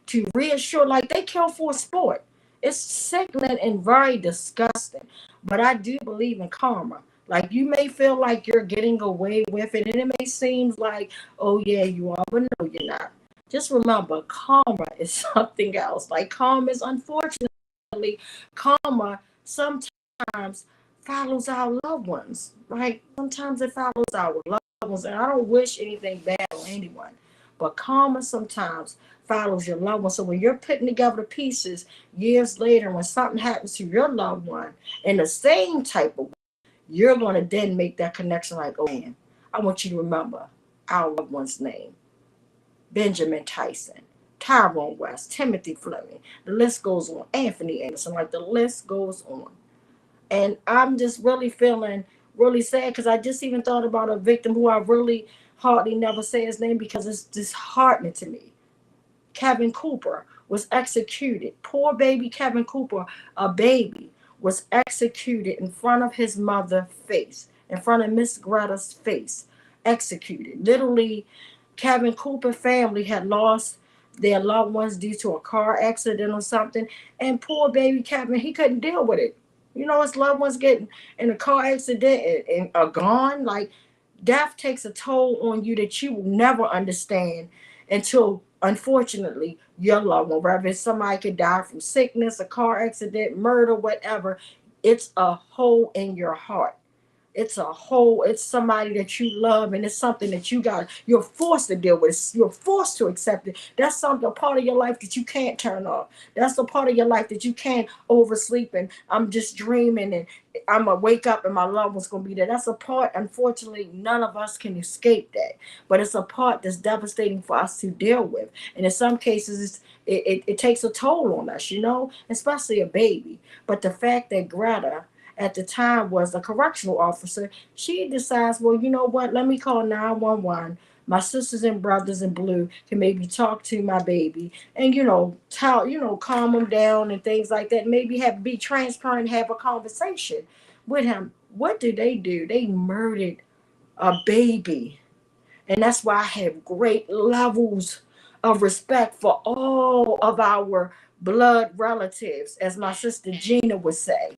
to reassure, like they kill for a sport. It's sickening and very disgusting. But I do believe in karma. Like you may feel like you're getting away with it, and it may seem like, oh yeah, you are, but no, you're not. Just remember, karma is something else. Like karma is, unfortunately, karma sometimes follows our loved ones, right? Sometimes it follows our loved ones, and I don't wish anything bad on anyone, but karma sometimes follows your loved one. So when you're putting together the pieces years later, when something happens to your loved one in the same type of way, you're going to then make that connection like, oh man, I want you to remember our loved one's name. Benjamin Tyson, Tyrone West, Timothy Fleming, the list goes on, Anthony Anderson, like the list goes on. And I'm just really feeling really sad because I just even thought about a victim who I really hardly never say his name because it's disheartening to me. Kevin Cooper was executed. Poor baby Kevin Cooper, a baby, was executed in front of his mother's face, in front of Miss Greta's face, executed. Literally, Kevin Cooper family had lost their loved ones due to a car accident or something, and poor baby Kevin, he couldn't deal with it. You know, his loved ones getting in a car accident and are gone. Like, death takes a toll on you that you will never understand until, unfortunately, your loved one, whether it's somebody could die from sickness, a car accident, murder, whatever, it's a hole in your heart. It's a hole. It's somebody that you love, and it's something that you're forced to deal with. You're forced to accept it. That's a part of your life that you can't turn off. That's the part of your life that you can't oversleep and I'm just dreaming and I'm going to wake up and my loved one's going to be there. That's a part, unfortunately, none of us can escape that. But it's a part that's devastating for us to deal with. And in some cases, it takes a toll on us, especially a baby. But the fact that Greta, at the time, was a correctional officer, she decides, well, you know what, let me call 911. My sisters and brothers in blue can maybe talk to my baby and, calm him down and things like that. Maybe be transparent, have a conversation with him. What do? They murdered a baby. And that's why I have great levels of respect for all of our blood relatives, as my sister Gina would say.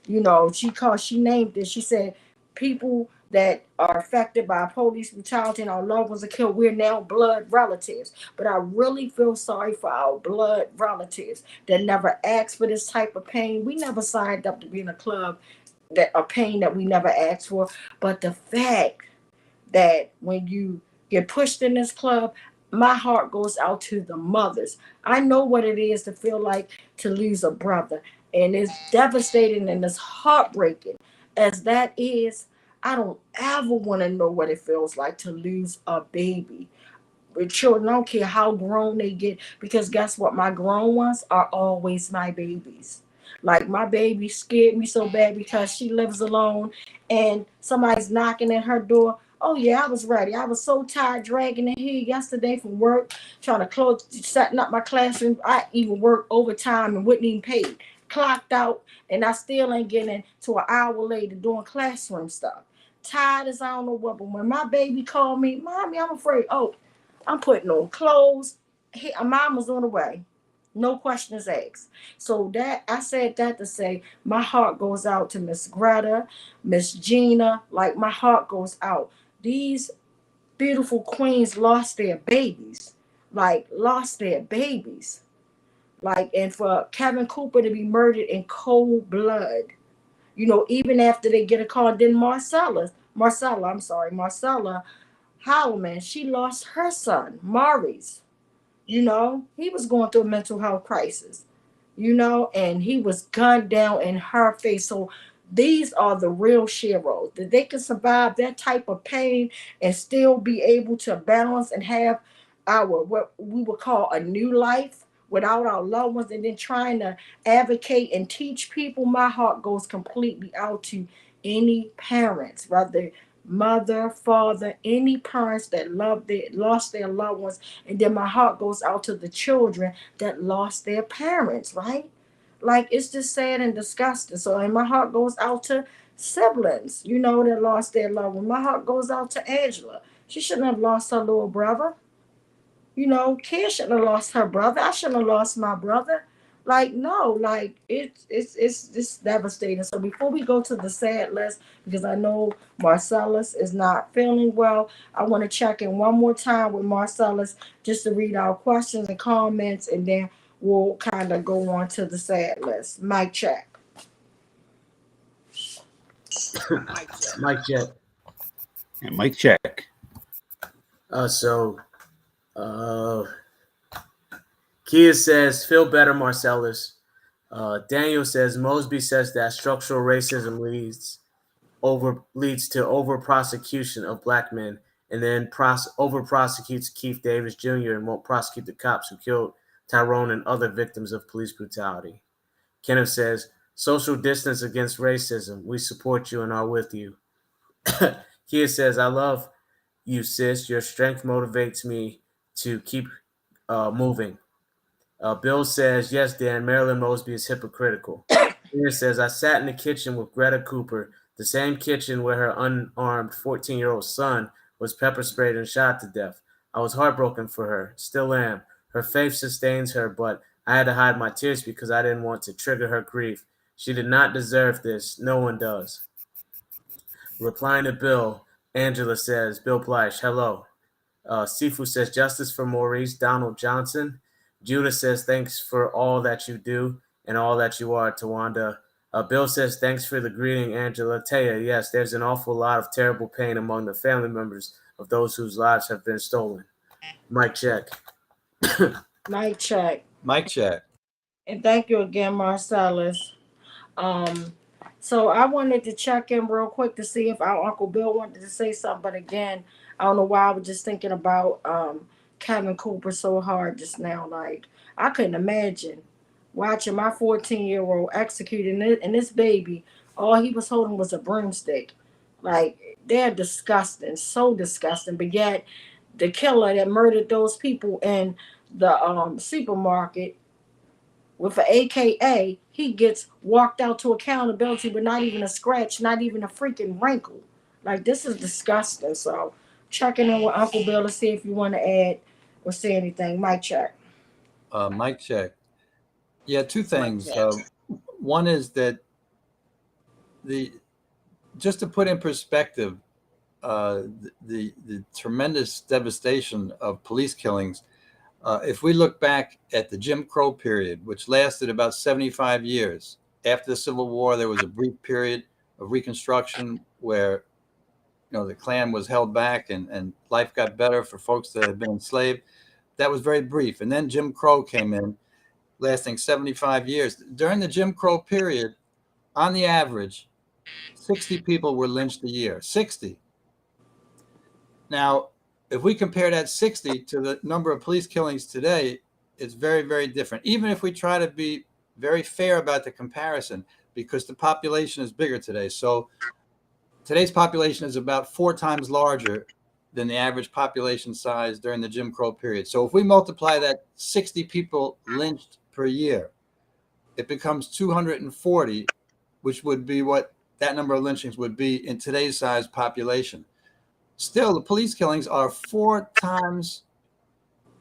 You know, she named it. She said, people that are affected by police brutality and our loved ones are killed, we're now blood relatives. But I really feel sorry for our blood relatives that never asked for this type of pain. We never signed up to be in a club that a pain that we never asked for. But the fact that when you get pushed in this club, my heart goes out to the mothers. I know what it is to feel like to lose a brother. And it's devastating and it's heartbreaking as that is. I don't ever want to know what it feels like to lose a baby. With children, I don't care how grown they get, because guess what? My grown ones are always my babies. Like, my baby scared me so bad because she lives alone and somebody's knocking at her door. Oh yeah, I was ready. I was so tired dragging in here yesterday from work, trying to close, setting up my classroom. I even worked overtime and wasn't even paid. Clocked out, and I still ain't getting to an hour later doing classroom stuff. Tired as I don't know what, but when my baby called me, Mommy, I'm afraid. Oh, I'm putting on clothes. Hey, Mama's on the way. No questions asked. So that I said that to say my heart goes out to Miss Greta, Miss Gina. Like, my heart goes out. These beautiful queens lost their babies. Like, lost their babies. Like, and for Kevin Cooper to be murdered in cold blood, you know, even after they get a call. Then Marcella Howman, she lost her son, Maurice. You know, he was going through a mental health crisis, you know, and he was gunned down in her face. So these are the real sheroes, that they can survive that type of pain and still be able to balance and have our, what we would call a new life without our loved ones, and then trying to advocate and teach people. My heart goes completely out to any parents, whether mother, father, any parents that lost their loved ones. And then my heart goes out to the children that lost their parents, right? Like, it's just sad and disgusting. So, and my heart goes out to siblings, you know, that lost their loved one. My heart goes out to Angela. She shouldn't have lost her little brother. You know, Kia shouldn't have lost her brother. I shouldn't have lost my brother. Like, no, like, it's devastating. So before we go to the sad list, because I know Marcellus is not feeling well, I want to check in one more time with Marcellus just to read our questions and comments, and then we'll kind of go on to the sad list. Mic check. Mic check. And mic check. Kia says, feel better, Marcellus. Daniel says, Mosby says that structural racism leads to over prosecution of black men, and then over prosecutes Keith Davis Jr. and won't prosecute the cops who killed Tyrone and other victims of police brutality. Kenneth says, social distance against racism. We support you and are with you. Kia says, I love you, sis. Your strength motivates me to keep moving. Bill says, yes, Dan, Marilyn Mosby is hypocritical. Here says, I sat in the kitchen with Greta Cooper, the same kitchen where her unarmed 14-year-old son was pepper sprayed and shot to death. I was heartbroken for her, still am. Her faith sustains her, but I had to hide my tears because I didn't want to trigger her grief. She did not deserve this. No one does. Replying to Bill, Angela says, Bill Bleish, hello. Sifu says, justice for Maurice Donald Johnson. Judah says, thanks for all that you do and all that you are, Tawanda. Bill says, thanks for the greeting, Angela. Taya, yes, there's an awful lot of terrible pain among the family members of those whose lives have been stolen. Mic check. Mic check. Mic check. And thank you again, Marcellus. So I wanted to check in real quick to see if our Uncle Bill wanted to say something. But again, I don't know why I was just thinking about Kevin Cooper so hard just now. Like, I couldn't imagine watching my 14-year-old executed, and this baby, all he was holding was a broomstick. Like, they're disgusting, so disgusting. But yet, the killer that murdered those people in the supermarket with an AKA, he gets walked out to accountability with not even a scratch, not even a freaking wrinkle. Like, this is disgusting. So checking in with Uncle Bill to see if you want to add or say anything. Mic check. Mic check. Yeah, two things. One is that just to put in perspective, the tremendous devastation of police killings. If we look back at the Jim Crow period, which lasted about 75 years, after the Civil War, there was a brief period of Reconstruction where, the Klan was held back and life got better for folks that had been enslaved. That was very brief. And then Jim Crow came in, lasting 75 years. During the Jim Crow period, on the average, 60 people were lynched a year. 60. Now, if we compare that 60 to the number of police killings today, it's very, very different. Even if we try to be very fair about the comparison, because the population is bigger today. So today's population is about 4 times larger than the average population size during the Jim Crow period. So if we multiply that 60 people lynched per year, it becomes 240, which would be what that number of lynchings would be in today's size population. Still, the police killings are 4 times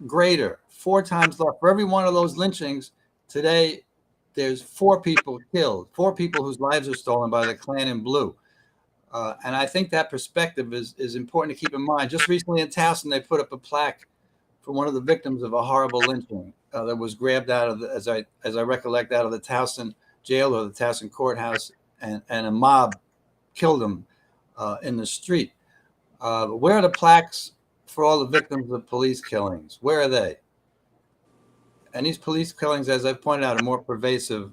greater, 4 times larger. For every one of those lynchings, today there's 4 people killed, 4 people whose lives are stolen by the Klan in blue. And I think that perspective is important to keep in mind. Just recently in Towson, they put up a plaque for one of the victims of a horrible lynching that was grabbed out of, as I recollect, out of the Towson jail or the Towson courthouse, and a mob killed him in the street. Where are the plaques for all the victims of police killings? Where are they? And these police killings, as I've pointed out, are more pervasive,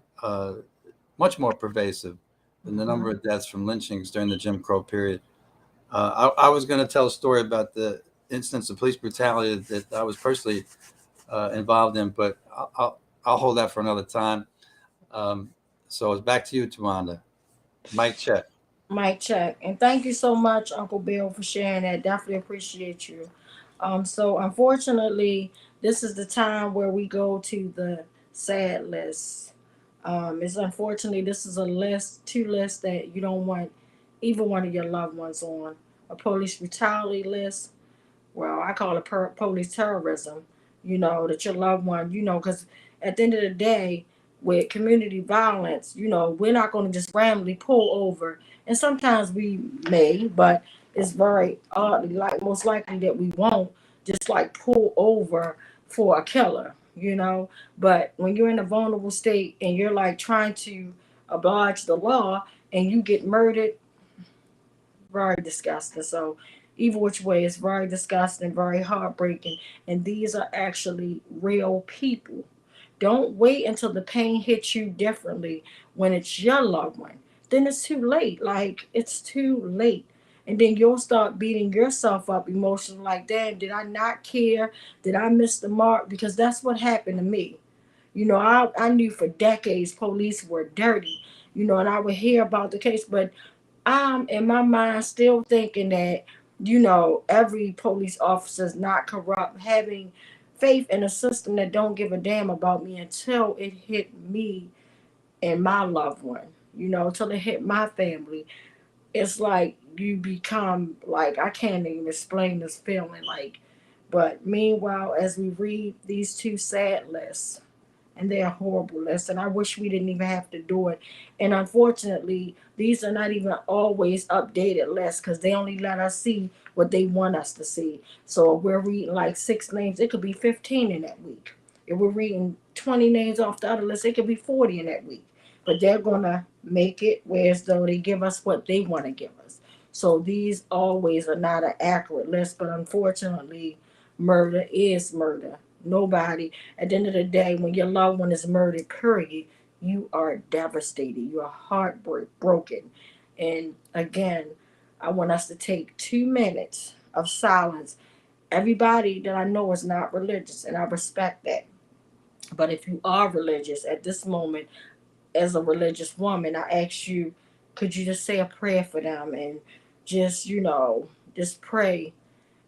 much more pervasive than the number of deaths from lynchings during the Jim Crow period. I was going to tell a story about the instance of police brutality that I was personally involved in, but I'll hold that for another time. So it's back to you, Tawanda. Mic check. Mic check. And thank you so much, Uncle Bill, for sharing that. Definitely appreciate you. So unfortunately, this is the time where we go to the sad list. It's unfortunately, this is a list, 2 lists that you don't want either one of your loved ones on. A police brutality list. Well, I call it police terrorism. That your loved one, because at the end of the day, with community violence, we're not going to just randomly pull over. And sometimes we may, but it's very oddly, most likely that we won't just pull over for a killer, But when you're in a vulnerable state and you're trying to oblige the law and you get murdered, very disgusting. So either which way, it's very disgusting, very heartbreaking. And these are actually real people. Don't wait until the pain hits you differently when it's your loved one. Then it's too late. It's too late. And then you'll start beating yourself up emotionally damn, did I not care? Did I miss the mark? Because that's what happened to me. I knew for decades police were dirty, and I would hear about the case, but I'm in my mind still thinking that, every police officer is not corrupt, having faith in a system that don't give a damn about me until it hit me and my loved one, until it hit my family. It's you become I can't even explain this feeling but meanwhile, as we read these 2 sad lists, and they're horrible lists, and I wish we didn't even have to do it. And unfortunately, these are not even always updated lists because they only let us see what they want us to see. So if we're reading 6 names, it could be 15 in that week. If we're reading 20 names off the other list, it could be 40 in that week. But they're going to make it whereas though they give us what they want to give us. So these always are not an accurate list, but unfortunately, murder is murder. Nobody, at the end of the day, when your loved one is murdered, period, you are devastated. You're heartbroken. And again, I want us to take 2 minutes of silence. Everybody that I know is not religious, and I respect that. But if you are religious at this moment, as a religious woman, I ask you, could you just say a prayer for them and just pray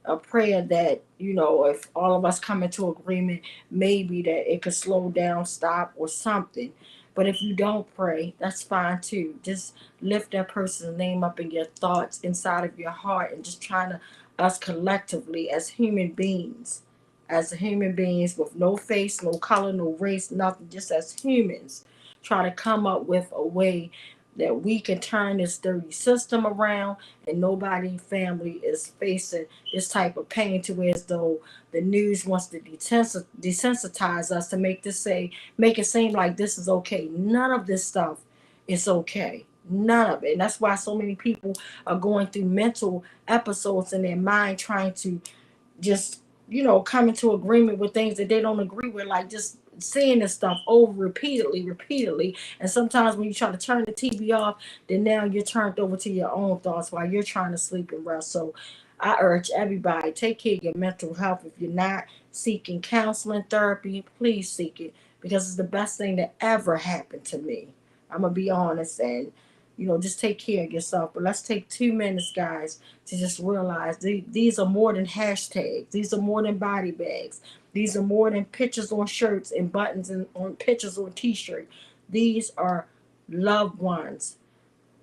a prayer that, if all of us come into agreement, maybe that it could slow down, stop, or something. But if you don't pray, that's fine too. Just lift that person's name up in your thoughts inside of your heart and just trying to, us collectively as human beings, as human beings with no face, no color, no race, nothing, just as humans, try to come up with a way that we can turn this dirty system around and nobody family is facing this type of pain to where as though the news wants to desensitize us to make it seem like this is okay. None of this stuff is okay. None of it. And that's why so many people are going through mental episodes in their mind trying to just, come into agreement with things that they don't agree with, like just seeing this stuff over repeatedly. And sometimes when you try to turn the TV off, then now you're turned over to your own thoughts while you're trying to sleep and rest. So I urge everybody, take care of your mental health. If you're not seeking counseling, therapy, please seek it, because it's the best thing that ever happened to me. I'm going to be honest, and just take care of yourself. But let's take 2 minutes, guys, to just realize these are more than hashtags. These are more than body bags. These are more than pictures on shirts and buttons and on pictures on t-shirts. These are loved ones.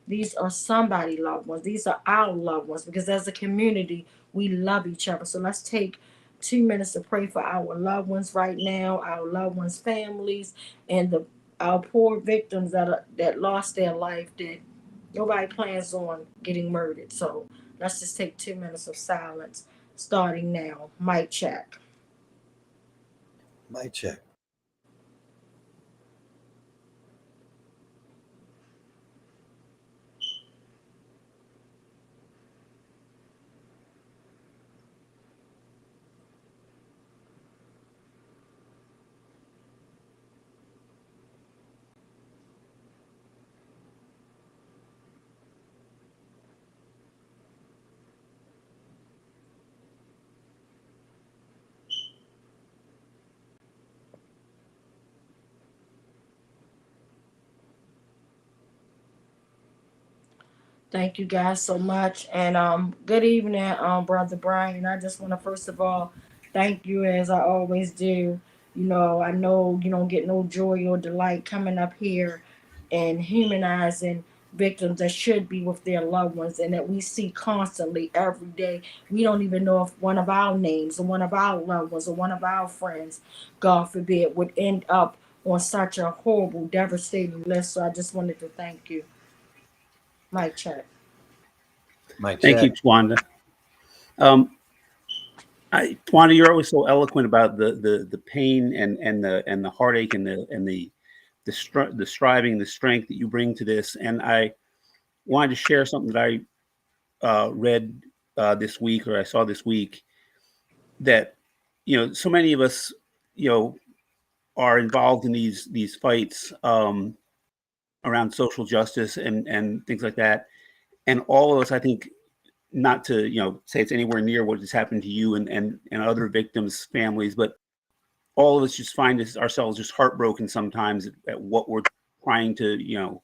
These are somebody's loved ones. These are our loved ones, because as a community, we love each other. So let's take 2 minutes to pray for our loved ones right now, our loved ones' families, and our poor victims that lost their life, that nobody plans on getting murdered. So let's just take 2 minutes of silence starting now. Mic check. Mic check. Thank you guys so much. And good evening, Brother Brian. I just want to first of all thank you, as I always do. I know you don't get no joy or delight coming up here and humanizing victims that should be with their loved ones and that we see constantly every day. We don't even know if one of our names or one of our loved ones or one of our friends, God forbid, would end up on such a horrible, devastating list. So I just wanted to thank you. Mic check. Thank you, Twanda. Twanda, you're always so eloquent about the pain and the heartache and the striving, the strength that you bring to this. And I wanted to share something that I read this week, or I saw this week, that so many of us are involved in these fights around social justice and things like that. And all of us, I think, not to say it's anywhere near what has happened to you and other victims' families, but all of us just find ourselves just heartbroken sometimes at what we're trying to,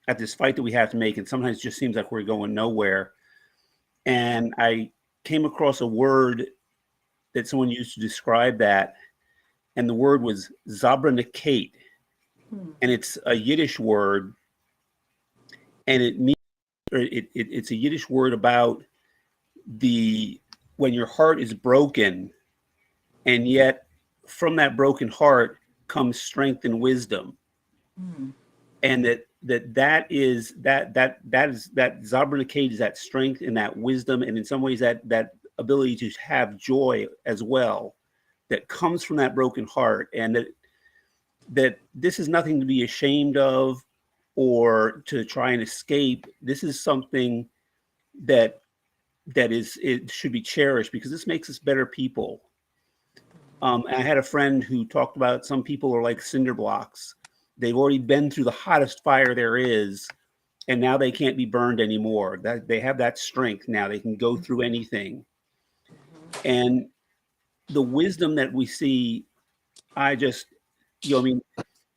at this fight that we have to make. And sometimes it just seems like we're going nowhere. And I came across a word that someone used to describe that. And the word was Zabranikeit. And it's a Yiddish word, and it means it's a Yiddish word about when your heart is broken, and yet from that broken heart comes strength and wisdom, and that Zabranikeit is that strength and that wisdom, and in some ways that ability to have joy as well, that comes from that broken heart, and that this is nothing to be ashamed of or to try and escape. This is something that it should be cherished, because this makes us better people. I had a friend who talked about some people are like cinder blocks. They've already been through the hottest fire there is, and now they can't be burned anymore. That they have that strength now. They can go through anything. And the wisdom that we see,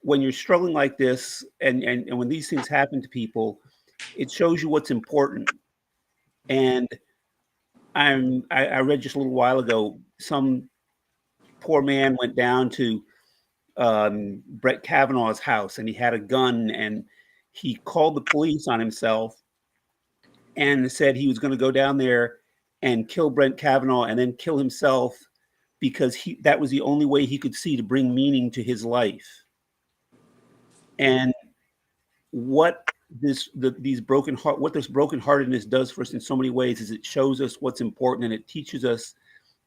when you're struggling like this and when these things happen to people, it shows you what's important. And I read just a little while ago, some poor man went down to Brett Kavanaugh's house, and he had a gun, and he called the police on himself and said he was going to go down there and kill Brett Kavanaugh and then kill himself because that was the only way he could see to bring meaning to his life. And what this brokenheartedness does for us in so many ways is it shows us what's important, and it teaches us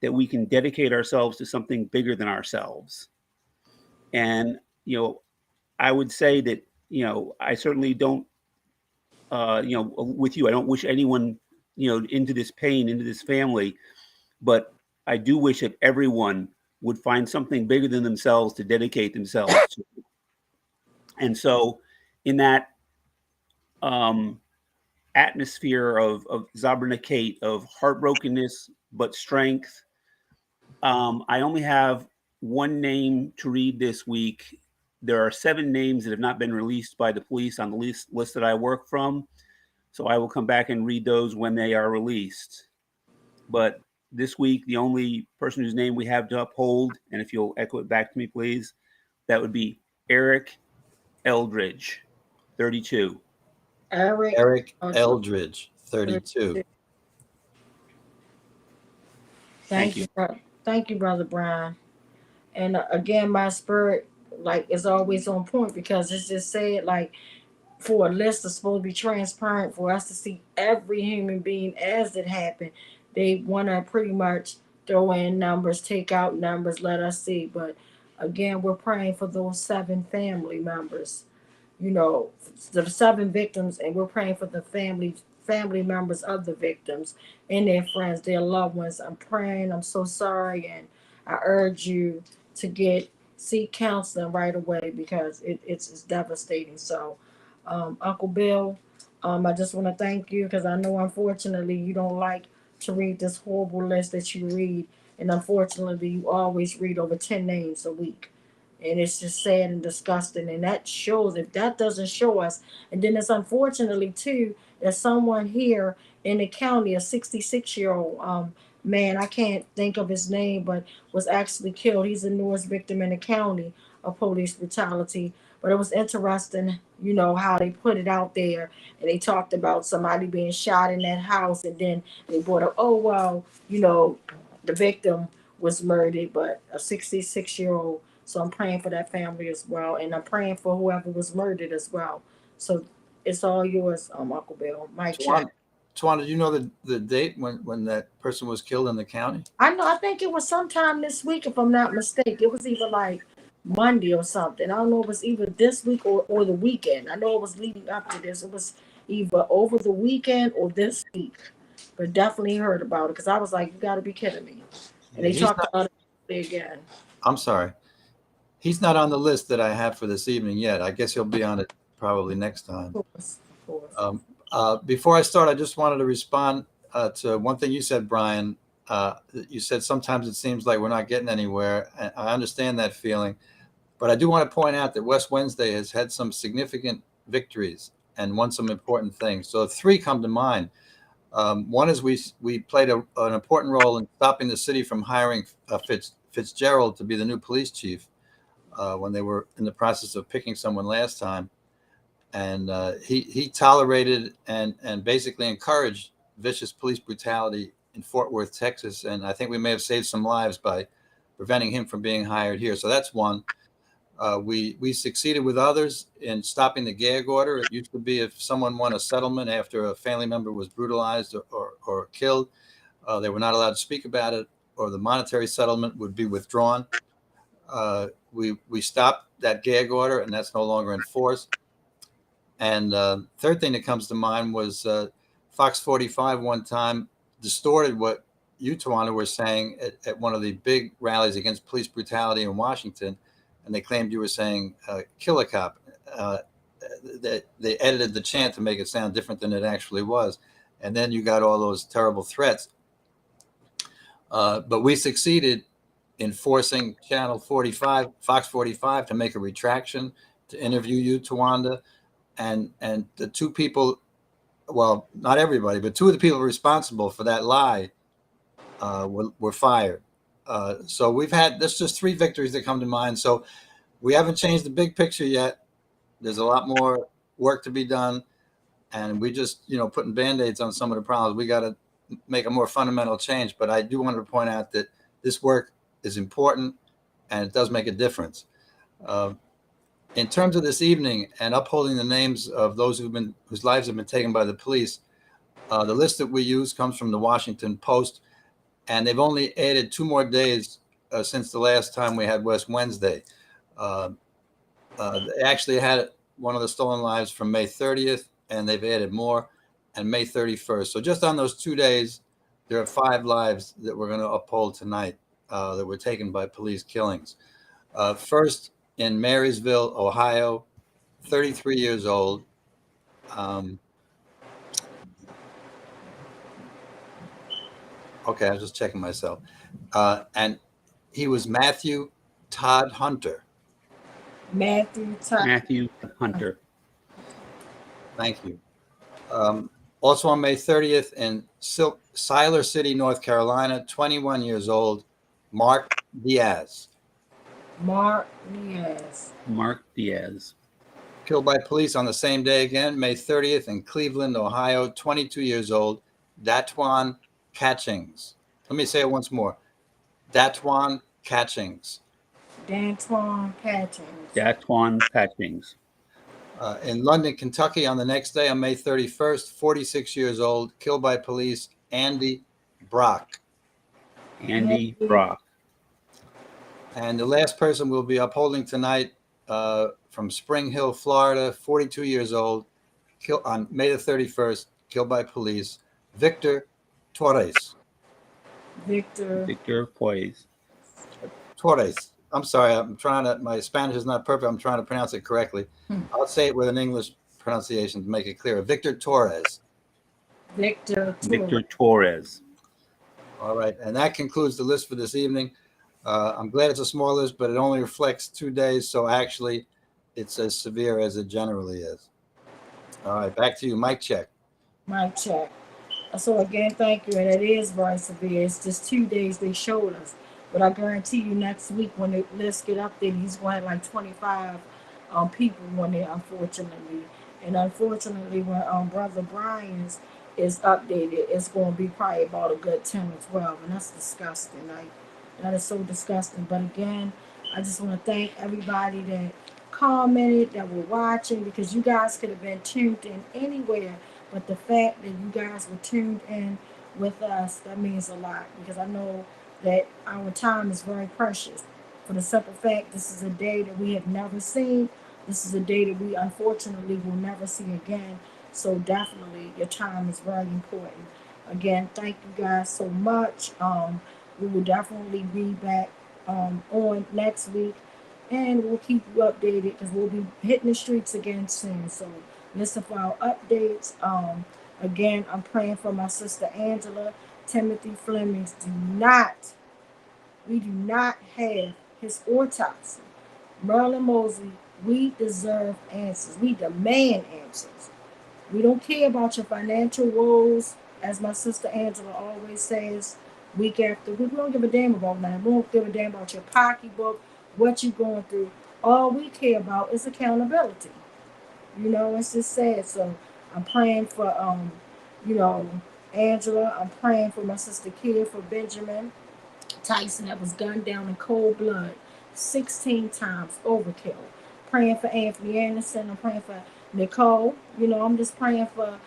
that we can dedicate ourselves to something bigger than ourselves. And, I would say that, I certainly don't, with you, I don't wish anyone, into this pain, into this family, but I do wish that everyone would find something bigger than themselves to dedicate themselves to. And so in that atmosphere of Zabrina Kate, of heartbrokenness, but strength, I only have one name to read this week. There are 7 names that have not been released by the police on the list that I work from. So I will come back and read those when they are released. But this week, the only person whose name we have to uphold, and if you'll echo it back to me, please, that would be Eric Eldridge, 32. Eric Eldridge, 32. Thank you, Brother Brian. And again, my spirit, is always on point, because it's just said, for a list that's supposed to be transparent, for us to see every human being as it happened. They want to pretty much throw in numbers, take out numbers, let us see. But again, we're praying for those 7 family members, the 7 victims, and we're praying for the family members of the victims and their friends, their loved ones. I'm praying. I'm so sorry, and I urge you to seek counseling right away, because it's devastating. So, Uncle Bill, I just want to thank you, because I know, unfortunately, you don't like to read this horrible list that you read, and unfortunately, you always read over 10 names a week, and it's just sad and disgusting. And that shows, if that doesn't show us, and then it's unfortunately too that someone here in the county, a 66-year-old man, I can't think of his name, but was actually killed. He's the newest victim in the county of police brutality. But it was interesting, how they put it out there, and they talked about somebody being shot in that house, and then they brought up, the victim was murdered, but a 66-year-old. So I'm praying for that family as well, and I'm praying for whoever was murdered as well. So it's all yours, Uncle Bill. Mike. Tawana, do you know the date when that person was killed in the county? I know. I think it was sometime this week, if I'm not mistaken. It was either Monday or something. I don't know if it was either this week or the weekend. I know it was leading up to this. It was either over the weekend or this week. But definitely heard about it, because I was like, you got to be kidding me. And they talked about it again. I'm sorry. He's not on the list that I have for this evening yet. I guess he'll be on it probably next time. Of course. Before I start, I just wanted to respond to one thing you said, Brian. You said sometimes it seems like we're not getting anywhere. And I understand that feeling. But I do want to point out that West Wednesday has had some significant victories and won some important things. So 3 come to mind. One is we played an important role in stopping the city from hiring Fitzgerald to be the new police chief when they were in the process of picking someone last time. And he tolerated and basically encouraged vicious police brutality in Fort Worth, Texas. And I think we may have saved some lives by preventing him from being hired here. So that's one. We succeeded with others in stopping the gag order. It used to be if someone won a settlement after a family member was brutalized or killed, they were not allowed to speak about it, or the monetary settlement would be withdrawn. We stopped that gag order, and that's no longer in force. And third thing that comes to mind was Fox 45 one time distorted what you, Tawana, were saying at one of the big rallies against police brutality in Washington. And they claimed you were saying kill a cop. They edited the chant to make it sound different than it actually was. And then you got all those terrible threats. But we succeeded in forcing Channel 45, Fox 45, to make a retraction, to interview you, Tawanda. And the 2 people, well, not everybody, but 2 of the people responsible for that lie were fired. So we've had, there's just 3 victories that come to mind. So we haven't changed the big picture yet. There's a lot more work to be done. And we just, putting Band-Aids on some of the problems. We got to make a more fundamental change. But I do want to point out that this work is important, and it does make a difference. In terms of this evening and upholding the names of those whose lives have been taken by the police, the list that we use comes from the Washington Post, and they've only added 2 more days since the last time we had West Wednesday. They actually had one of the stolen lives from May 30th, and they've added more, and May 31st. So just on those 2 days, there are 5 lives that we're going to uphold tonight that were taken by police killings. First, in Marysville, Ohio, 33 years old. Okay, I was just checking myself. And he was Matthew Todd Hunter. Matthew Hunter. Thank you. Also on May 30th in Siler City, North Carolina, 21 years old, Mark Diaz. Mark Diaz. Killed by police on the same day again, May 30th in Cleveland, Ohio, 22 years old, Datwan Catchings. Let me say it once more. Datwan Catchings. Datwan Catchings. In London, Kentucky, on the next day, on May 31st, 46 years old, killed by police, Andy Brock. And the last person we'll be upholding tonight from Spring Hill, Florida, 42 years old, killed on May the 31st, killed by police, Victor Torres. Torres. I'm sorry. My Spanish is not perfect. I'm trying to pronounce it correctly. I'll say it with an English pronunciation to make it clearer. Victor Torres. Victor Torres. All right. And that concludes the list for this evening. I'm glad it's a small list, but it only reflects 2 days. So actually, it's as severe as it generally is. All right. Back to you. Mic check. Mic check. So again, thank you. And it is very severe. It's just 2 days they showed us. But I guarantee you next week when the list get up there, he's going to have like 25 people on there, unfortunately. And unfortunately, when Brother Brian's is updated, it's going to be probably about a good 10 or 12. And that's disgusting. Like, that is so disgusting. But again, I just want to thank everybody that commented, that were watching, because you guys could have been tuned in anywhere. But the fact that you guys were tuned in with us, that means a lot. Because I know that our time is very precious. For the simple fact, this is a day that we have never seen. This is a day that we unfortunately will never see again. So definitely your time is very important. Again, thank you guys so much. We will definitely be back on next week, and we'll keep you updated because we'll be hitting the streets again soon. So listen for our updates. Again, I'm praying for my sister Angela. Timothy Flemings, we do not have his autopsy. Merlin Mosley, we deserve answers. We demand answers. We don't care about your financial woes, as my sister Angela always says, week after week. We don't give a damn about that. We don't give a damn about your pocketbook, what you're going through. All we care about is accountability. You know, it's just sad. So I'm praying for, Angela. I'm praying for my sister Kia, for Benjamin Tyson that was gunned down in cold blood 16 times, overkill. Praying for Anthony Anderson. I'm praying for Nicole. I'm just praying for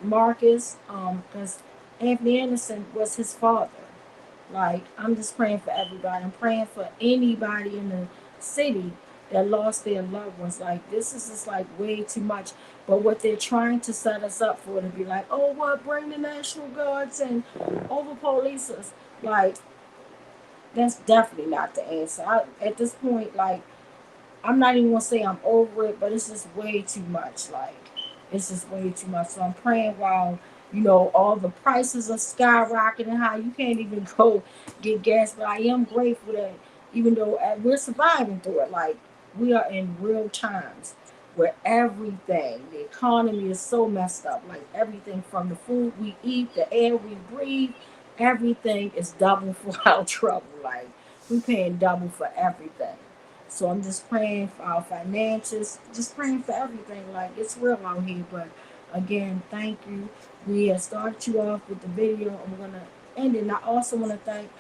Marcus, because Anthony Anderson was his father. Like, I'm just praying for everybody. I'm praying for anybody in the city that lost their loved ones. Like, this is just like way too much. But what they're trying to set us up for, to be like, oh, what, bring the National Guards and over police us. Like, that's definitely not the answer. At this point, like, I'm not even going to say I'm over it, but it's just way too much. Like, it's just way too much. So I'm praying while, all the prices are skyrocketing, how you can't even go get gas. But I am grateful that even though we're surviving through it, like, we are in real times where everything, the economy is so messed up. Like, everything from the food we eat, the air we breathe, everything is double for our trouble. Like, we're paying double for everything. So I'm just praying for our finances, just praying for everything. Like, it's real out here. But again, thank you. We have started you off with the video, and we're going to end it. And I also want to thank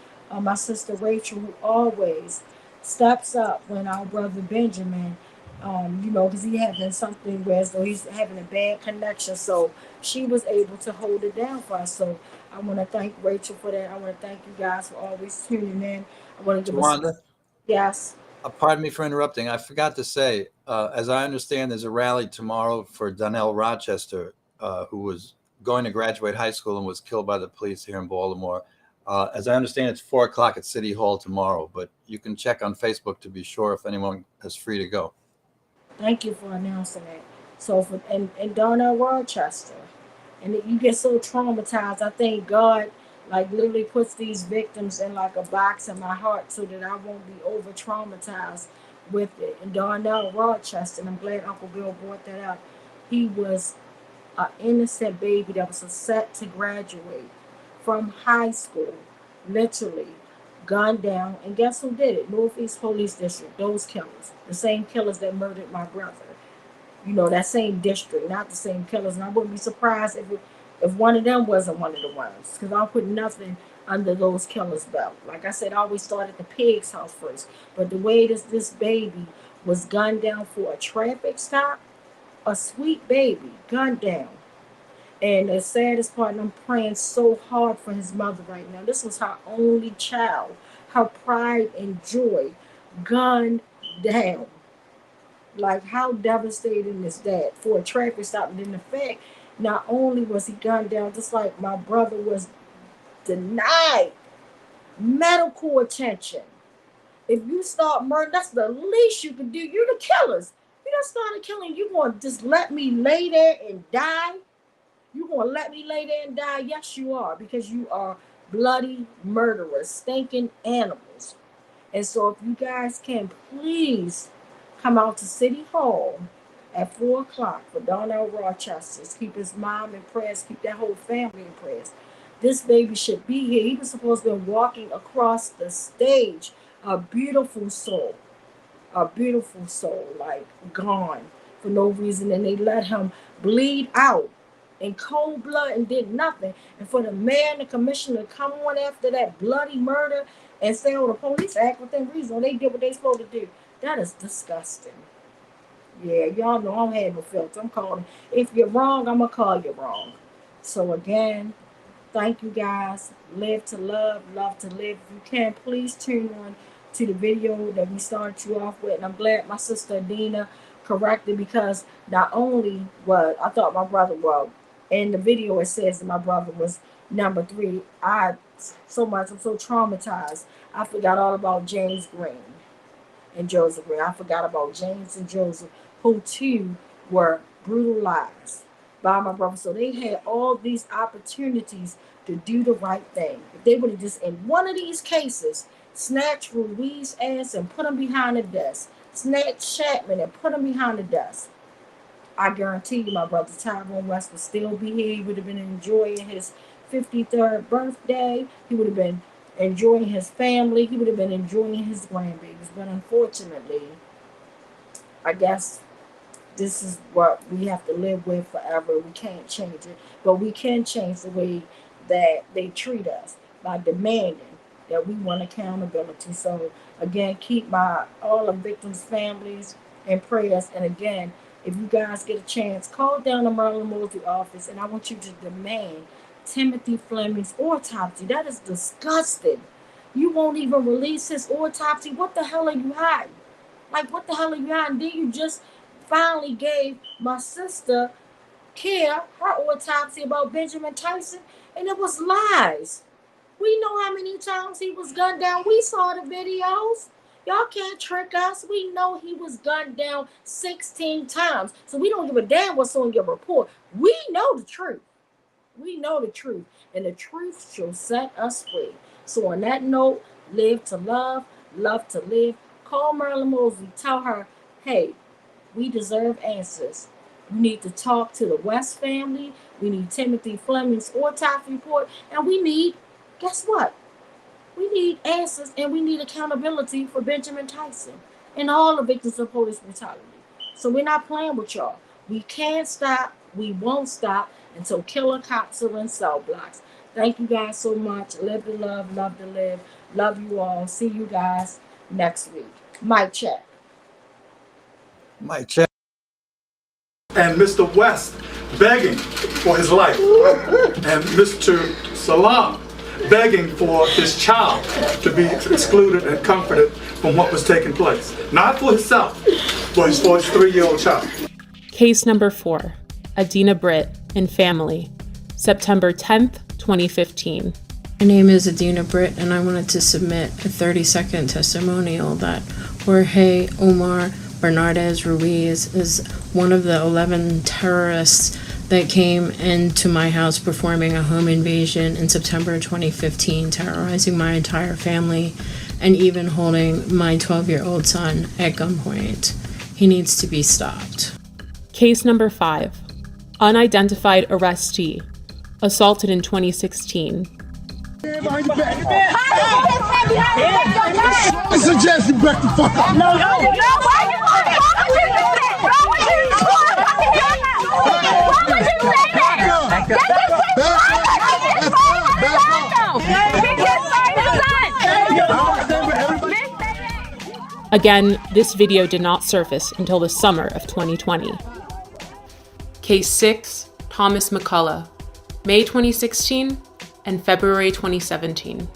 my sister Rachel, who always steps up when our brother Benjamin, because he having something where as though he's having a bad connection. So she was able to hold it down for us. So I want to thank Rachel for that. I want to thank you guys for always tuning in. I want to give Tawanda? Yes. Pardon me for interrupting. I forgot to say, as I understand, there's a rally tomorrow for Donnell Rochester, who was going to graduate high school and was killed by the police here in Baltimore. As I understand, it's 4:00 at City Hall tomorrow, but you can check on Facebook to be sure if anyone is free to go. Thank you for announcing that. So and Darnell Rochester, and you get so traumatized. I think God like literally puts these victims in like a box in my heart so that I won't be over traumatized with it. And Darnell Rochester, and I'm glad Uncle Bill brought that up. He was an innocent baby that was set to graduate from high school, literally gunned down. And guess who did it? Northeast Police District. Those killers, the same killers that murdered my brother. That same district, not the same killers. And I wouldn't be surprised if one of them wasn't one of the ones, because I'll put nothing under those killers' belt. Like I said, I always start at the pig's house first. But the way this baby was gunned down for a traffic stop, a sweet baby gunned down. And the saddest part, and I'm praying so hard for his mother right now. This was her only child, her pride and joy, gunned down. Like, how devastating is that for a traffic stop? And then the fact, not only was he gunned down, just like my brother was denied medical attention. If you start murder, that's the least you can do. You're the killers. You done started killing. You going to just let me lay there and die? You going to let me lay there and die? Yes, you are, because you are bloody murderers, stinking animals. And so if you guys can please come out to City Hall at 4:00 for Darnell Rochester. Keep his mom in prayers. Keep that whole family in prayers. This baby should be here. He was supposed to be walking across the stage. A beautiful soul, like gone for no reason. And they let him bleed out in cold blood and did nothing. And for the mayor and the commissioner to come on after that bloody murder and say, oh, the police act within reason. They did what they supposed to do. That is disgusting. Yeah, y'all know I'm having no filter. I'm calling. If you're wrong, I'm going to call you wrong. So again, thank you guys. Live to love, love to live. If you can, please tune on to the video that we started you off with. And I'm glad my sister Adina corrected, because not only was, I thought my brother, well, in the video it says that my brother was number 3. I'm so traumatized. I forgot all about James Green and Joseph Green. I forgot about James and Joseph, who too were brutalized by my brother. So they had all these opportunities to do the right thing. If they would have just, in one of these cases, snatched Ruiz's ass and put him behind the desk, snatched Chapman and put him behind the desk, I guarantee you my brother Tyrone West would still be here. He would have been enjoying his 53rd birthday. He would have been enjoying his family. He would have been enjoying his grandbabies. But unfortunately, I guess this is what we have to live with forever. We can't change it. But we can change the way that they treat us by demanding that we want accountability. So again, keep all the victims' families in prayers. And again, if you guys get a chance, call down the Marilyn Mosley office, and I want you to demand Timothy Fleming's autopsy. That is disgusting. You won't even release his autopsy. What the hell are you hiding? Like, what the hell are you hiding? Then you just finally gave my sister Kia her autopsy about Benjamin Tyson, and it was lies. We know how many times he was gunned down. We saw the videos. Y'all can't trick us. We know he was gunned down 16 times. So we don't give a damn what's on your report. We know the truth. We know the truth. And the truth shall set us free. So on that note, live to love, love to live. Call Marilyn Mosley. Tell her, hey, we deserve answers. We need to talk to the West family. We need Timothy Fleming's autopsy report. And we need, guess what? We need answers, and we need accountability for Benjamin Tyson and all the victims of police brutality. So we're not playing with y'all. We can't stop. We won't stop until killer cops are in cell blocks. Thank you guys so much. Live to love to live. Love you all. See you guys next week. Mic check. Mic check. And Mr. West begging for his life, and Mr. Salam begging for his child to be excluded and comforted from what was taking place. Not for himself, but for his 3-year-old child. Case number 4, Adina Britt and family, September 10th, 2015. My name is Adina Britt, and I wanted to submit a 30-second testimonial that Jorge Omar Bernardez Ruiz is one of the 11 terrorists that came into my house performing a home invasion in September 2015, terrorizing my entire family and even holding my 12-year-old son at gunpoint. He needs to be stopped. Case number 5, unidentified arrestee, assaulted in 2016. I suggest you back the fuck up. No, why are you talking Again, this video did not surface until the summer of 2020. Case 6, Thomas McCullough, May 2016 and February 2017.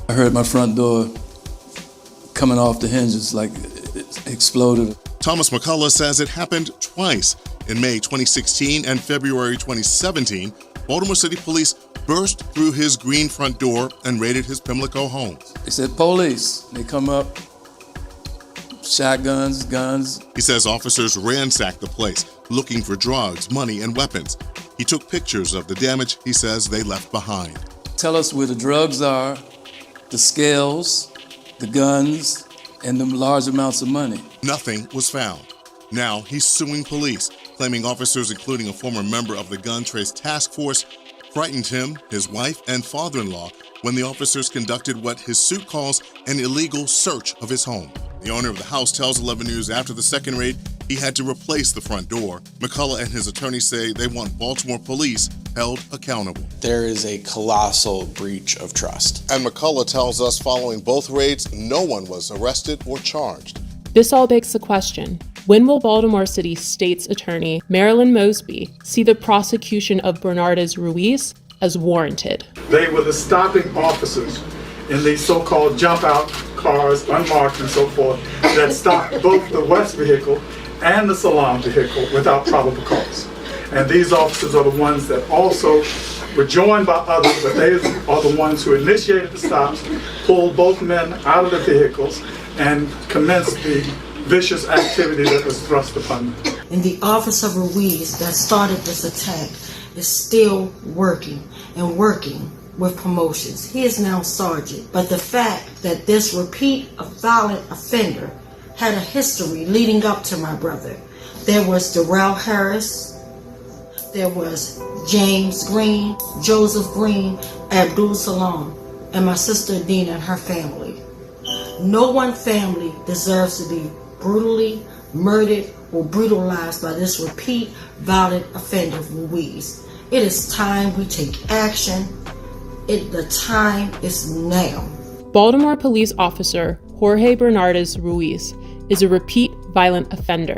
I heard my front door coming off the hinges like it exploded. Thomas McCullough says it happened twice. In May 2016 and February 2017, Baltimore City Police burst through his green front door and raided his Pimlico home. They said police. They come up, shotguns, guns. He says officers ransacked the place, looking for drugs, money, and weapons. He took pictures of the damage he says they left behind. Tell us where the drugs are, the scales, the guns, and the large amounts of money. Nothing was found. Now he's suing police, claiming officers, including a former member of the gun trace task force, frightened him, his wife, and father-in-law when the officers conducted what his suit calls an illegal search of his home. The owner of the house tells 11 News after the second raid, he had to replace the front door. McCullough and his attorney say they want Baltimore police held accountable. There is a colossal breach of trust. And McCullough tells us following both raids, no one was arrested or charged. This all begs the question, when will Baltimore City State's Attorney Marilyn Mosby see the prosecution of Bernardez Ruiz as warranted? They were the stopping officers in these so-called jump-out cars, unmarked and so forth, that stopped both the West vehicle and the Salam vehicle without probable cause. And these officers are the ones that also were joined by others, but they are the ones who initiated the stops, pulled both men out of the vehicles, and commenced the vicious activity that was thrust upon them. And the officer Ruiz that started this attack is still working and working with promotions. He is now sergeant. But the fact that this repeat violent offender had a history leading up to my brother. There was Darrell Harris, there was James Green, Joseph Green, Abdul Salam, and my sister Adina and her family. No one family deserves to be brutally murdered or brutalized by this repeat violent offender Ruiz. It is time we take action. The time is now. Baltimore police officer Jorge Bernardez Ruiz is a repeat violent offender.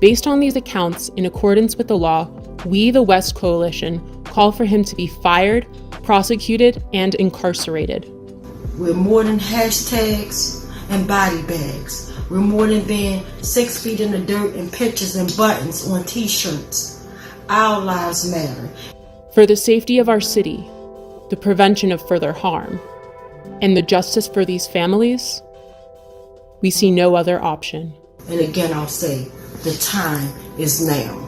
Based on these accounts, in accordance with the law, we, the West Coalition, call for him to be fired, prosecuted, and incarcerated. We're more than hashtags and body bags. We're more than being 6 feet in the dirt and pictures and buttons on t-shirts. Our lives matter. For the safety of our city, the prevention of further harm, and the justice for these families, we see no other option. And again, I'll say, the time is now.